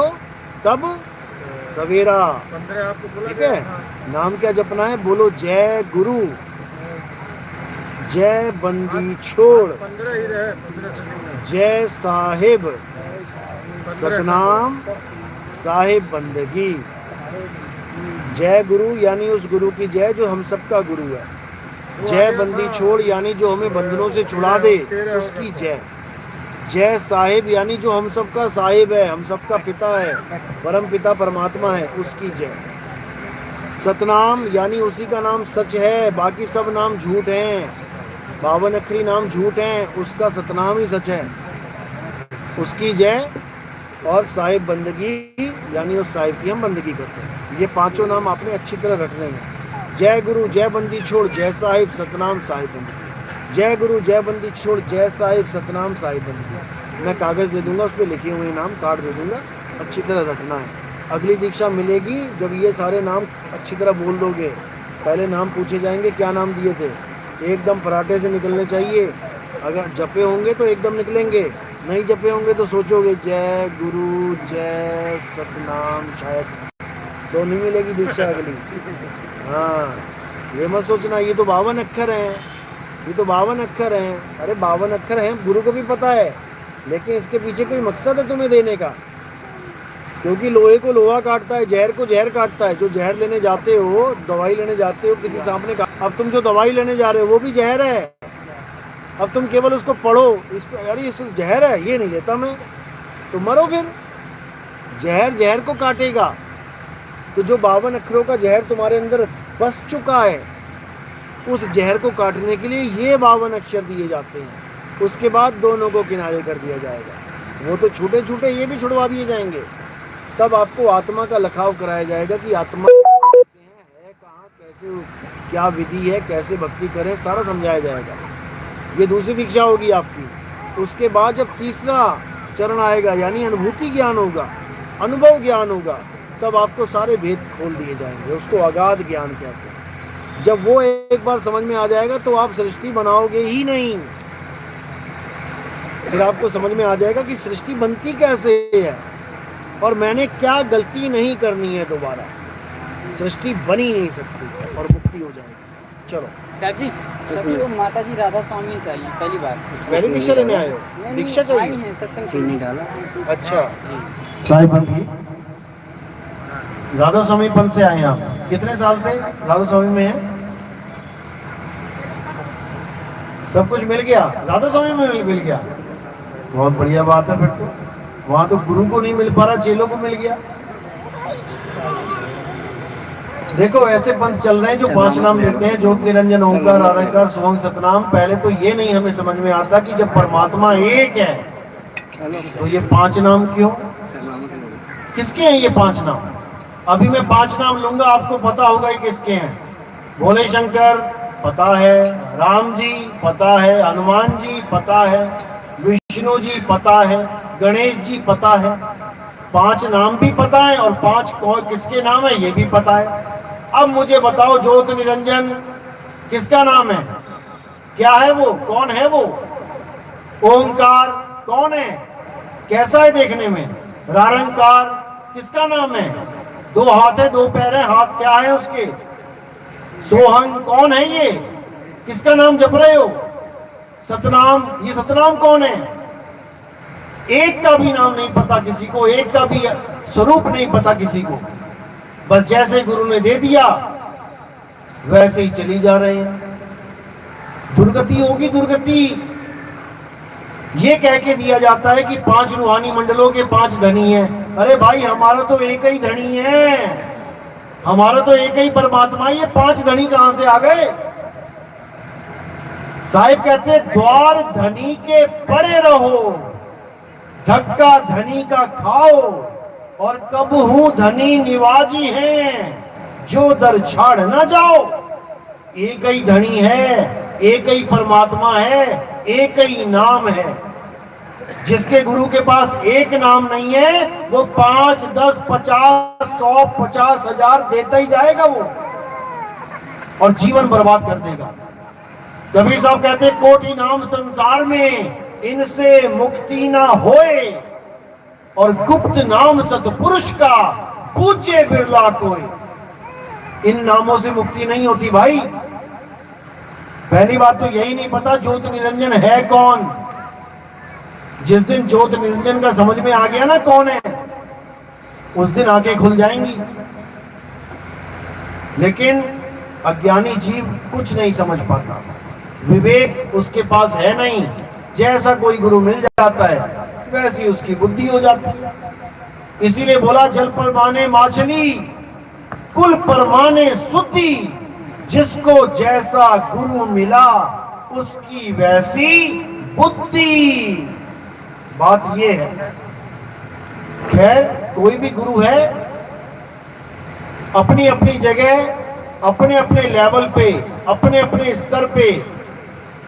तब सवेरा, ठीक है। नाम क्या जपना है? बोलो जय गुरु, जय बंदी छोड़, जय साहिब, सतनाम साहिब बंदगी। जय गुरु यानी उस गुरु की जय जो हम सबका गुरु है। जय बंदी छोड़ यानी जो हमें बंधनों से छुड़ा दे, उसकी जय। जय साहिब यानी जो हम सबका साहिब है, हम सबका पिता है, परम पिता परमात्मा है, उसकी जय। सतनाम यानी उसी का नाम सच है, बाकी सब नाम झूठ हैं। 52 अक्षरी नाम झूठ हैं, उसका सतनाम ही सच है, उसकी जय। और साहिब बंदगी यानी उस साहिब की हम बंदगी करते हैं। ये 5 नाम आपने अच्छी तरह रखने हैं। जय गुरु, जय बंदी छोड़, जय साहिब, सतनाम साहिब बंदगी। जय गुरु, जय बंदी छोड़, जय साहिब, सतनाम साहिब बंदगी। मैं कागज़ दे दूंगा, उस पर लिखे हुए नाम कार्ड दे दूंगा, अच्छी तरह रखना है। अगली दीक्षा मिलेगी जब ये सारे नाम अच्छी तरह बोल दोगे। पहले नाम पूछे जाएंगे, क्या नाम दिए थे, एकदम फराटे से निकलने चाहिए। अगर जपे होंगे तो एकदम निकलेंगे, नहीं जपे होंगे तो सोचोगे जय गुरु, जय सतनाम, शायद तो नहीं मिलेगी दीक्षा अगली। हाँ, ये मत सोचना ये तो 52 अक्षर हैं, ये तो 52 अक्षर हैं। अरे 52 अक्षर हैं, गुरु को भी पता है, लेकिन इसके पीछे कोई मकसद है तुम्हें देने का। क्योंकि लोहे को लोहा काटता है, जहर को जहर काटता है। जो जहर लेने जाते हो, दवाई लेने जाते हो, किसी सांप ने काटा, अब तुम जो दवाई लेने जा रहे हो वो भी जहर है। अब तुम केवल उसको पढ़ो, इस पर अरे इस जहर है, ये नहीं लेता मैं, तो मरो फिर। जहर जहर को काटेगा। तो जो 52 अक्षरों का जहर तुम्हारे अंदर बस चुका है, उस जहर को काटने के लिए ये 52 अक्षर दिए जाते हैं। उसके बाद दोनों को किनारे कर दिया जाएगा। वो तो छूटे छूटे ये भी छुड़वा दिए जाएंगे। तब आपको आत्मा का लखाव कराया जाएगा कि आत्मा कैसे है कहाँ, कैसे, क्या विधि है, कैसे भक्ति करें, सारा समझाया जाएगा। ये दूसरी दीक्षा होगी आपकी। उसके बाद जब तीसरा चरण आएगा यानी अनुभूति ज्ञान होगा, अनुभव ज्ञान होगा, तब आपको सारे भेद खोल दिए जाएंगे। उसको अगाध ज्ञान कहते हैं। जब वो एक बार समझ में आ जाएगा तो आप सृष्टि बनाओगे ही नहीं। फिर आपको समझ में आ जाएगा कि सृष्टि बनती कैसे है और मैंने क्या गलती नहीं करनी है। दोबारा सृष्टि बन ही नहीं सकती और मुक्ति हो जाएगी। चलो साहब जी, सभी वो माता जी राधा स्वामी चाहिए, पहली बार। पहली दीक्षा लेने आए हो? दीक्षा चाहिए? नहीं डाला। अच्छा, साहिब बंदी राधा स्वामी पंथ से आए आप? कितने साल से राधा स्वामी में है? सब कुछ मिल गया, राधा स्वामी में मिल गया। बहुत बढ़िया बात है। फिर तो वहां तो गुरु को नहीं मिल पा रहा, चेलों को मिल गया। देखो ऐसे पंथ चल रहे हैं जो 5 नाम लेते हैं, ज्योत निरंजन ओंकार आरंकार सुवंग सतनाम। पहले तो ये नहीं हमें समझ में आता कि जब परमात्मा एक है तो ये 5 नाम क्यों, किसके हैं ये 5 नाम? अभी मैं 5 नाम लूंगा, आपको पता होगा कि किसके हैं। भोले शंकर पता है, राम जी पता है, हनुमान जी पता है, विष्णु जी पता है, गणेश जी पता है। 5 नाम भी पता है और 5 कौन किसके नाम है ये भी पता है। अब मुझे बताओ ज्योत निरंजन किसका नाम है? क्या है वो? कौन है वो? ओंकार कौन है? कैसा है देखने में? रारंकार किसका नाम है? 2 हाथ है, 2 पैर है, हाथ क्या है उसके? सोहंग कौन है ये? किसका नाम जप रहे हो? सतनाम, ये सतनाम कौन है? एक का भी नाम नहीं पता किसी को, एक का भी स्वरूप नहीं पता किसी को। बस जैसे गुरु ने दे दिया वैसे ही चली जा रहे हैं। दुर्गति होगी, दुर्गति। ये कह के दिया जाता है कि 5 रूहानी मंडलों के 5 धनी हैं। अरे भाई हमारा तो एक ही धनी है, हमारा तो एक ही परमात्मा। ये 5 धनी कहां से आ गए? साहिब कहते हैं द्वार धनी के पड़े रहो, धक्का धनी का खाओ, और कब हूं धनी निवाजी हैं, जो दर छाड़ ना जाओ। एक ही धनी है, एक ही परमात्मा है, एक ही नाम है। जिसके गुरु के पास एक नाम नहीं है वो 5, 10, 50, 100, 50,000 देता ही जाएगा वो, और जीवन बर्बाद कर देगा। कबीर साहब कहते कोटि नाम संसार में इनसे मुक्ति ना होए, और गुप्त नाम सतपुरुष का पूज्य बिरला कोई। इन नामों से मुक्ति नहीं होती भाई। पहली बात तो यही नहीं पता ज्योत निरंजन है कौन। जिस दिन ज्योत निरंजन का समझ में आ गया ना कौन है, उस दिन आंखें खुल जाएंगी। लेकिन अज्ञानी जीव कुछ नहीं समझ पाता, विवेक उसके पास है नहीं। जैसा कोई गुरु मिल जाता है वैसी उसकी बुद्धि हो जाती है। इसीलिए बोला जल पर माने माछली, कुल पर माने शुद्धि, जिसको जैसा गुरु मिला उसकी वैसी बुद्धि। बात ये है। खैर कोई भी गुरु है अपनी अपनी जगह, अपने अपने लेवल पे, अपने अपने स्तर पे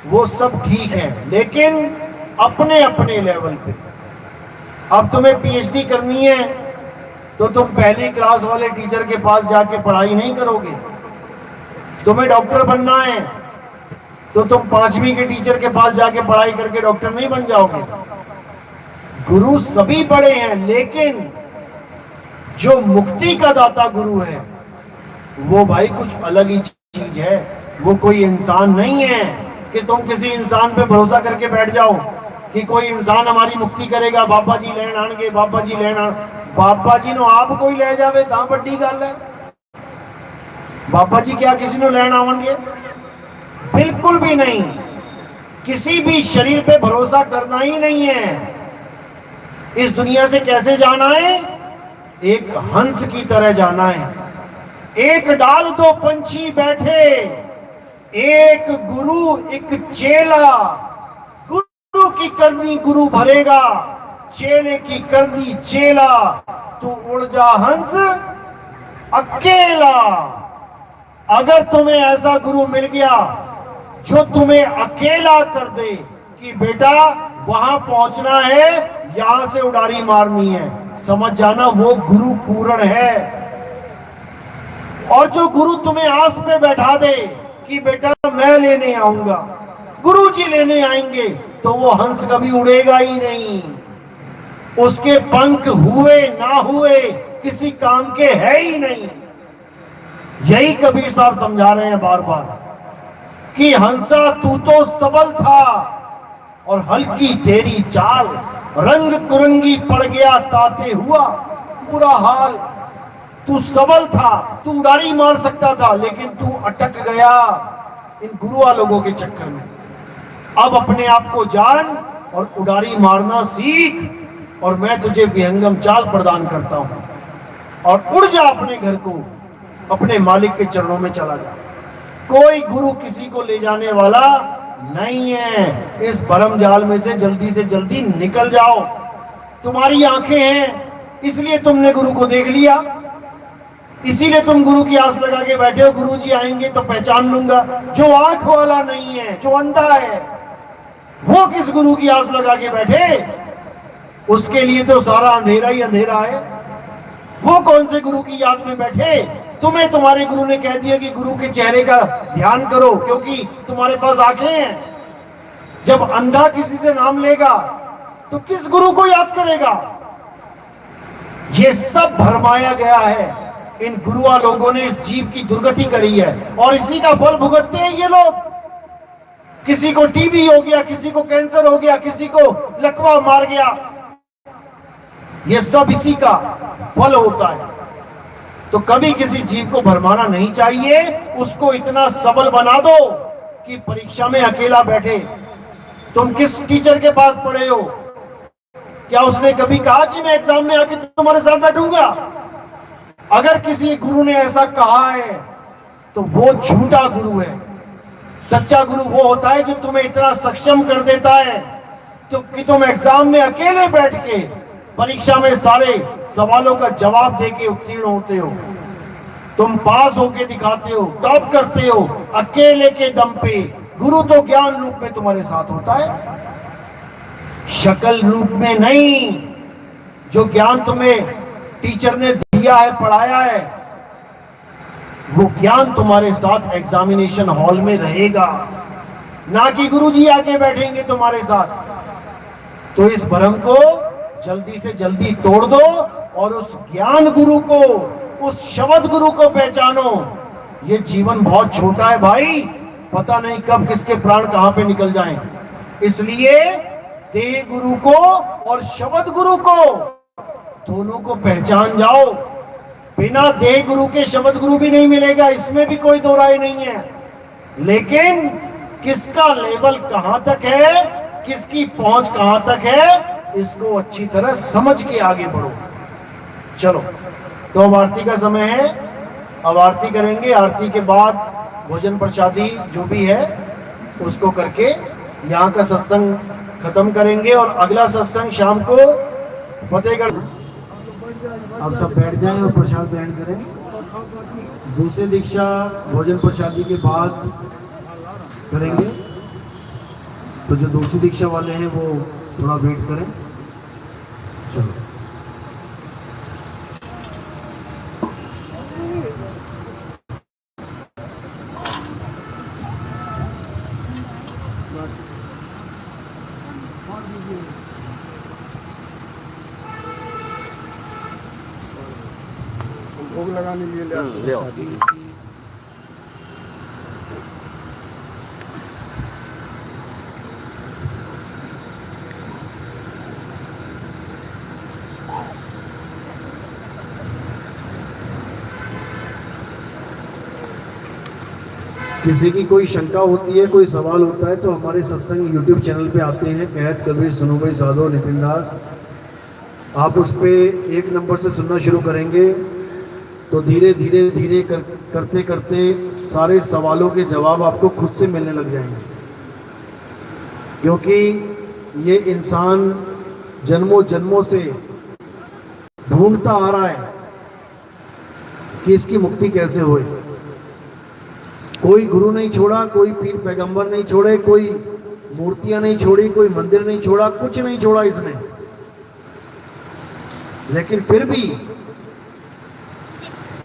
वो सब ठीक है, लेकिन अपने अपने लेवल पे। अब तुम्हें पीएचडी करनी है तो तुम पहली क्लास वाले टीचर के पास जाके पढ़ाई नहीं करोगे। तुम्हें डॉक्टर बनना है तो तुम 5वीं के टीचर के पास जाके पढ़ाई करके डॉक्टर नहीं बन जाओगे। गुरु सभी बड़े हैं, लेकिन जो मुक्ति का दाता गुरु है वो भाई कुछ अलग ही चीज है। वो कोई इंसान नहीं है कि तुम किसी इंसान पे भरोसा करके बैठ जाओ कि कोई इंसान हमारी मुक्ति करेगा। बाबा जी लैन आएंगे, बाबा जी लैन बाबा जी नो आप कोई ले जावे ता बड़ी गल है। बाबा जी क्या किसी ने लैन आवेंगे? बिल्कुल भी नहीं। किसी भी शरीर पे भरोसा करना ही नहीं है। इस दुनिया से कैसे जाना है? एक हंस की तरह जाना है। एक डाल दो पंछी बैठे, एक गुरु एक चेला। गुरु की करनी गुरु भरेगा, चेले की करनी चेला। तू उड़ जा हंस अकेला। अगर तुम्हें ऐसा गुरु मिल गया जो तुम्हें अकेला कर दे कि बेटा वहां पहुंचना है, यहां से उड़ारी मारनी है, समझ जाना वो गुरु पूर्ण है। और जो गुरु तुम्हें आस पे बैठा दे कि बेटा मैं लेने आऊंगा, गुरु जी लेने आएंगे, तो वो हंस कभी उड़ेगा ही नहीं। उसके पंख हुए ना हुए किसी काम के है ही नहीं। यही कबीर साहब समझा रहे हैं बार बार कि हंसा तू तो सबल था और हल्की तेरी चाल, रंग कुरंगी पड़ गया ताते हुआ बुरा हाल। तू सबल था, तू उड़ारी मार सकता था, लेकिन तू अटक गया इन गुरुआ लोगों के चक्कर में। अब अपने आप को जान और उड़ारी मारना सीख, और मैं तुझे विहंगम चाल प्रदान करता हूं। और उड़ जा अपने घर को, अपने मालिक के चरणों में चला जा। कोई गुरु किसी को ले जाने वाला नहीं है। इस भरम जाल में से जल्दी निकल जाओ। तुम्हारी आंखें हैं इसलिए तुमने गुरु को देख लिया, इसीलिए तुम गुरु की आस लगा के बैठे हो, गुरु जी आएंगे तो पहचान लूंगा। जो आंख वाला नहीं है, जो अंधा है, वो किस गुरु की आस लगा के बैठे? उसके लिए तो सारा अंधेरा ही अंधेरा है। वो कौन से गुरु की याद में बैठे? तुम्हें तुम्हारे गुरु ने कह दिया कि गुरु के चेहरे का ध्यान करो क्योंकि तुम्हारे पास आंखें हैं। जब अंधा किसी से नाम लेगा तो किस गुरु को याद करेगा? ये सब भरमाया गया है। इन गुरुआ लोगों ने इस जीव की दुर्गति करी है और इसी का फल भुगतते हैं ये लोग। किसी को टीबी हो गया, किसी को कैंसर हो गया, किसी को लकवा मार गया, ये सब इसी का फल होता है। तो कभी किसी जीव को भरमाना नहीं चाहिए। उसको इतना सबल बना दो कि परीक्षा में अकेला बैठे। तुम किस टीचर के पास पढ़े हो? क्या उसने कभी कहा कि मैं एग्जाम में आके तुम्हारे साथ बैठूंगा? अगर किसी गुरु ने ऐसा कहा है तो वो झूठा गुरु है। सच्चा गुरु वो होता है जो तुम्हें इतना सक्षम कर देता है तो कि तुम एग्जाम में अकेले बैठ के परीक्षा में सारे सवालों का जवाब देके उत्तीर्ण होते हो। तुम पास होके दिखाते हो, टॉप करते हो अकेले के दम पे। गुरु तो ज्ञान रूप में तुम्हारे साथ होता है। शक्ल रूप में नहीं। जो ज्ञान तुम्हें टीचर ने दिया है, पढ़ाया है, वो ज्ञान तुम्हारे साथ एग्जामिनेशन हॉल में रहेगा, ना कि गुरुजी आके बैठेंगे तुम्हारे साथ। तो इस भ्रम को जल्दी से जल्दी तोड़ दो और उस ज्ञान गुरु को, उस शब्द गुरु को पहचानो। ये जीवन बहुत छोटा है भाई, पता नहीं कब किसके प्राण कहां पे निकल जाएं। इसलिए देह गुरु को और शब्द गुरु को, दोनों को पहचान जाओ। बिना देह गुरु के शब्द गुरु भी नहीं मिलेगा, इसमें भी कोई दो राय नहीं है। लेकिन किसका लेवल कहां तक है, किसकी पहुंच कहां तक है, इसको अच्छी तरह समझ के आगे बढ़ो। चलो, तो अब आरती का समय है, अब आरती करेंगे। आरती के बाद भोजन प्रसादी जो भी है उसको करके यहाँ का सत्संग खत्म करेंगे और अगला सत्संग शाम को फतेहगढ़। आप सब बैठ जाएं और प्रसाद ग्रहण करें। दूसरी दीक्षा भोजन प्रसादी के बाद करेंगे, तो जो दूसरी दीक्षा वाले हैं वो थोड़ा वेट करें। चलो, भोग लगाने के लिए ले आओ। किसी की कोई शंका होती है, कोई सवाल होता है, तो हमारे सत्संग यूट्यूब चैनल पे आते हैं, कहत कबीर सुनो भाई साधो नितिन दास। आप उस पे 1 नंबर से सुनना शुरू करेंगे तो धीरे धीरे धीरे करते करते सारे सवालों के जवाब आपको खुद से मिलने लग जाएंगे। क्योंकि ये इंसान जन्मों जन्मों से ढूंढता आ रहा है कि इसकी मुक्ति कैसे होए। कोई गुरु नहीं छोड़ा, कोई पीर पैगंबर नहीं छोड़े, कोई मूर्तियां नहीं छोड़ी, कोई मंदिर नहीं छोड़ा, कुछ नहीं छोड़ा इसने। लेकिन फिर भी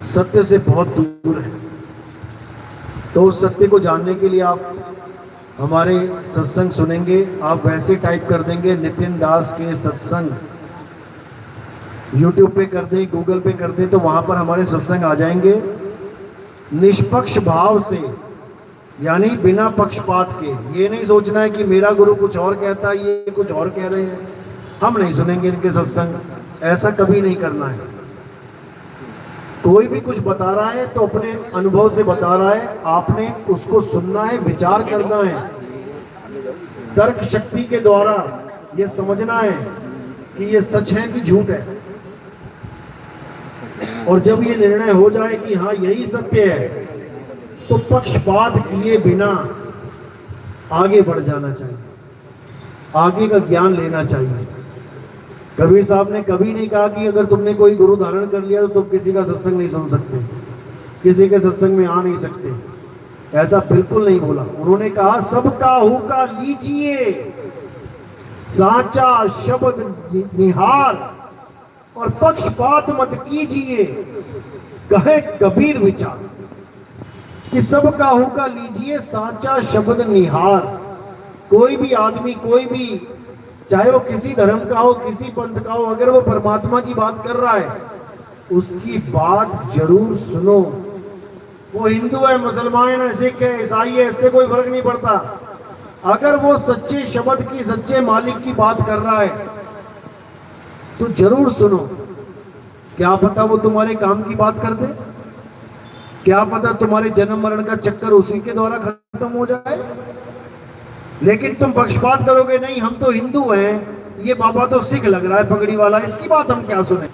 सत्य से बहुत दूर है। तो उस सत्य को जानने के लिए आप हमारे सत्संग सुनेंगे। आप वैसे टाइप कर देंगे नितिन दास के सत्संग, यूट्यूब पे कर दें, गूगल पे कर दें, तो वहां पर हमारे सत्संग आ जाएंगे। निष्पक्ष भाव से, यानी बिना पक्षपात के। ये नहीं सोचना है कि मेरा गुरु कुछ और कहता है, ये कुछ और कह रहे हैं, हम नहीं सुनेंगे इनके सत्संग, ऐसा कभी नहीं करना है। कोई भी कुछ बता रहा है तो अपने अनुभव से बता रहा है, आपने उसको सुनना है, विचार करना है, तर्क शक्ति के द्वारा ये समझना है कि ये सच है कि झूठ है। और जब ये निर्णय हो जाए कि हाँ यही सत्य है, तो पक्षपात किए बिना आगे बढ़ जाना चाहिए, आगे का ज्ञान लेना चाहिए। कबीर साहब ने कभी नहीं कहा कि अगर तुमने कोई गुरु धारण कर लिया तो तुम किसी का सत्संग नहीं सुन सकते, किसी के सत्संग में आ नहीं सकते, ऐसा बिल्कुल नहीं बोला। उन्होंने कहा सबका हुका लीजिए, साचा शब्द निहार, और पक्षपात मत कीजिए, कहे कबीर विचार। कि सबका हुका लीजिए, साचा शब्द निहार। कोई भी आदमी, कोई भी, चाहे वो किसी धर्म का हो, किसी पंथ का हो, अगर वो परमात्मा की बात कर रहा है, उसकी बात जरूर सुनो। वो हिंदू है, मुसलमान है, सिख है, ईसाई है, इससे कोई फर्क नहीं पड़ता। अगर वो सच्चे शब्द की, सच्चे मालिक की बात कर रहा है तो जरूर सुनो। क्या पता वो तुम्हारे काम की बात कर दे, क्या पता तुम्हारे जन्म मरण का चक्कर उसी के द्वारा खत्म हो जाए। लेकिन तुम पक्षपात करोगे, नहीं हम तो हिंदू हैं, ये बाबा तो सिख लग रहा है पगड़ी वाला, इसकी बात हम क्या सुने,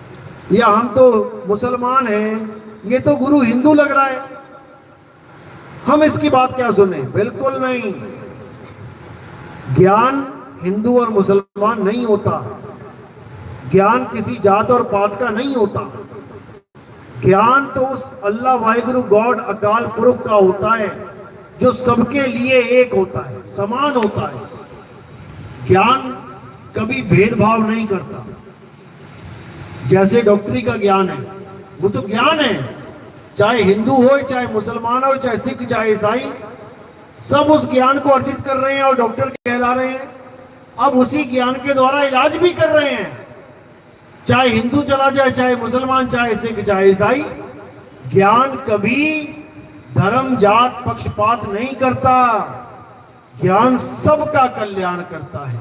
या हम तो मुसलमान हैं, ये तो गुरु हिंदू लग रहा है, हम इसकी बात क्या सुने। बिल्कुल नहीं। ज्ञान हिंदू और मुसलमान नहीं होता, ज्ञान किसी जात और पात का नहीं होता। ज्ञान तो उस अल्लाह वाहिगुरु गॉड अकाल पुरख का होता है जो सबके लिए एक होता है, समान होता है। ज्ञान कभी भेदभाव नहीं करता। जैसे डॉक्टरी का ज्ञान है, वो तो ज्ञान है, चाहे हिंदू हो, चाहे मुसलमान हो, चाहे सिख, चाहे ईसाई, सब उस ज्ञान को अर्जित कर रहे हैं और डॉक्टर कहला रहे हैं। अब उसी ज्ञान के द्वारा इलाज भी कर रहे हैं, चाहे हिंदू चला जाए, चाहे मुसलमान, चाहे सिख, चाहे ईसाई। ज्ञान कभी धर्म जात पक्षपात नहीं करता, ज्ञान सबका कल्याण करता है।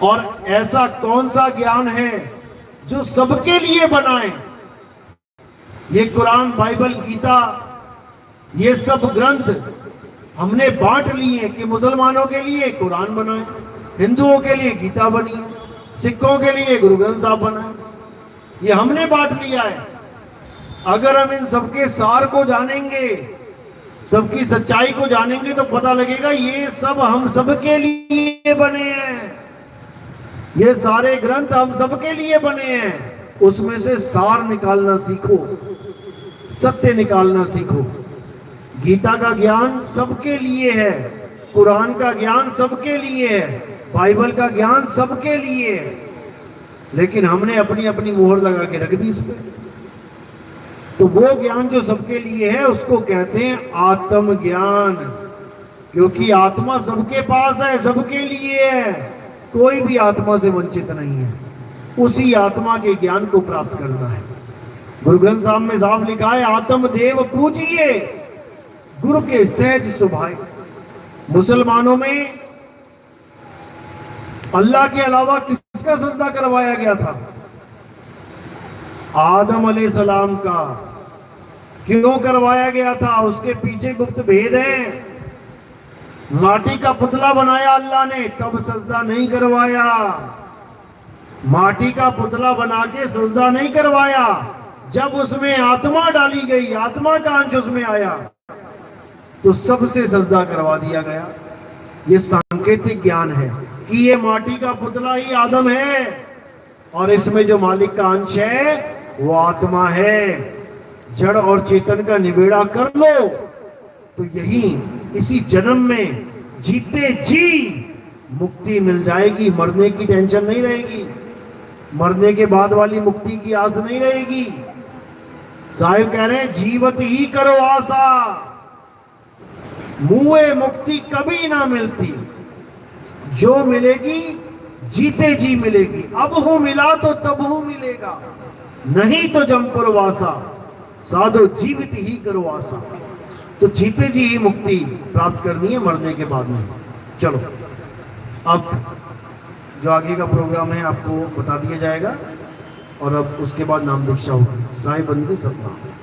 और ऐसा कौन सा ज्ञान है जो सबके लिए बनाए? ये कुरान, बाइबल, गीता, ये सब ग्रंथ हमने बांट लिए कि मुसलमानों के लिए कुरान बनाए, हिंदुओं के लिए गीता बनी, सिखों के लिए गुरु ग्रंथ साहब बनाए। ये हमने बांट लिया है। अगर हम इन सबके सार को जानेंगे, सबकी सच्चाई को जानेंगे, तो पता लगेगा ये सब हम सबके लिए बने हैं। ये सारे ग्रंथ हम सबके लिए बने हैं। उसमें से सार निकालना सीखो, सत्य निकालना सीखो। गीता का ज्ञान सबके लिए है, कुरान का ज्ञान सबके लिए है, बाइबल का ज्ञान सबके लिए है, लेकिन हमने अपनी अपनी मोहर लगा के रख दी इस पे। तो वो ज्ञान जो सबके लिए है उसको कहते हैं आत्म ज्ञान, क्योंकि आत्मा सबके पास है, सबके लिए है, कोई भी आत्मा से वंचित नहीं है। उसी आत्मा के ज्ञान को प्राप्त करना है। गुरु ग्रंथ साहब में साफ लिखा है, आत्म देव पूजिए, गुरु के सहज सुभाए। मुसलमानों में अल्लाह के अलावा किसका सजदा करवाया गया था? आदम अलैहिस्सलाम का। क्यों करवाया गया था? उसके पीछे गुप्त भेद है। माटी का पुतला बनाया अल्लाह ने, तब सजदा नहीं करवाया। माटी का पुतला बना के सजदा नहीं करवाया, जब उसमें आत्मा डाली गई, आत्मा का अंश उसमें आया, तो सबसे सजदा करवा दिया गया। ये सांकेतिक ज्ञान है कि ये माटी का पुतला ही आदम है और इसमें जो मालिक का अंश है वो आत्मा है। जड़ और चेतन का निबेड़ा कर लो तो यही इसी जन्म में जीते जी मुक्ति मिल जाएगी। मरने की टेंशन नहीं रहेगी, मरने के बाद वाली मुक्ति की आस नहीं रहेगी। साहिब कह रहे हैं जीवत ही करो आशा, मुए मुक्ति कभी ना मिलती, जो मिलेगी जीते जी मिलेगी। अब हो मिला तो तब हो मिलेगा, नहीं तो जमपुर वासा, साधो जीवित ही करो आशा। तो जीते जी ही मुक्ति प्राप्त करनी है, मरने के बाद में। चलो अब जो आगे का प्रोग्राम है आपको बता दिया जाएगा और अब उसके बाद नाम दीक्षा होगी। साहिब बंदे सब नाम।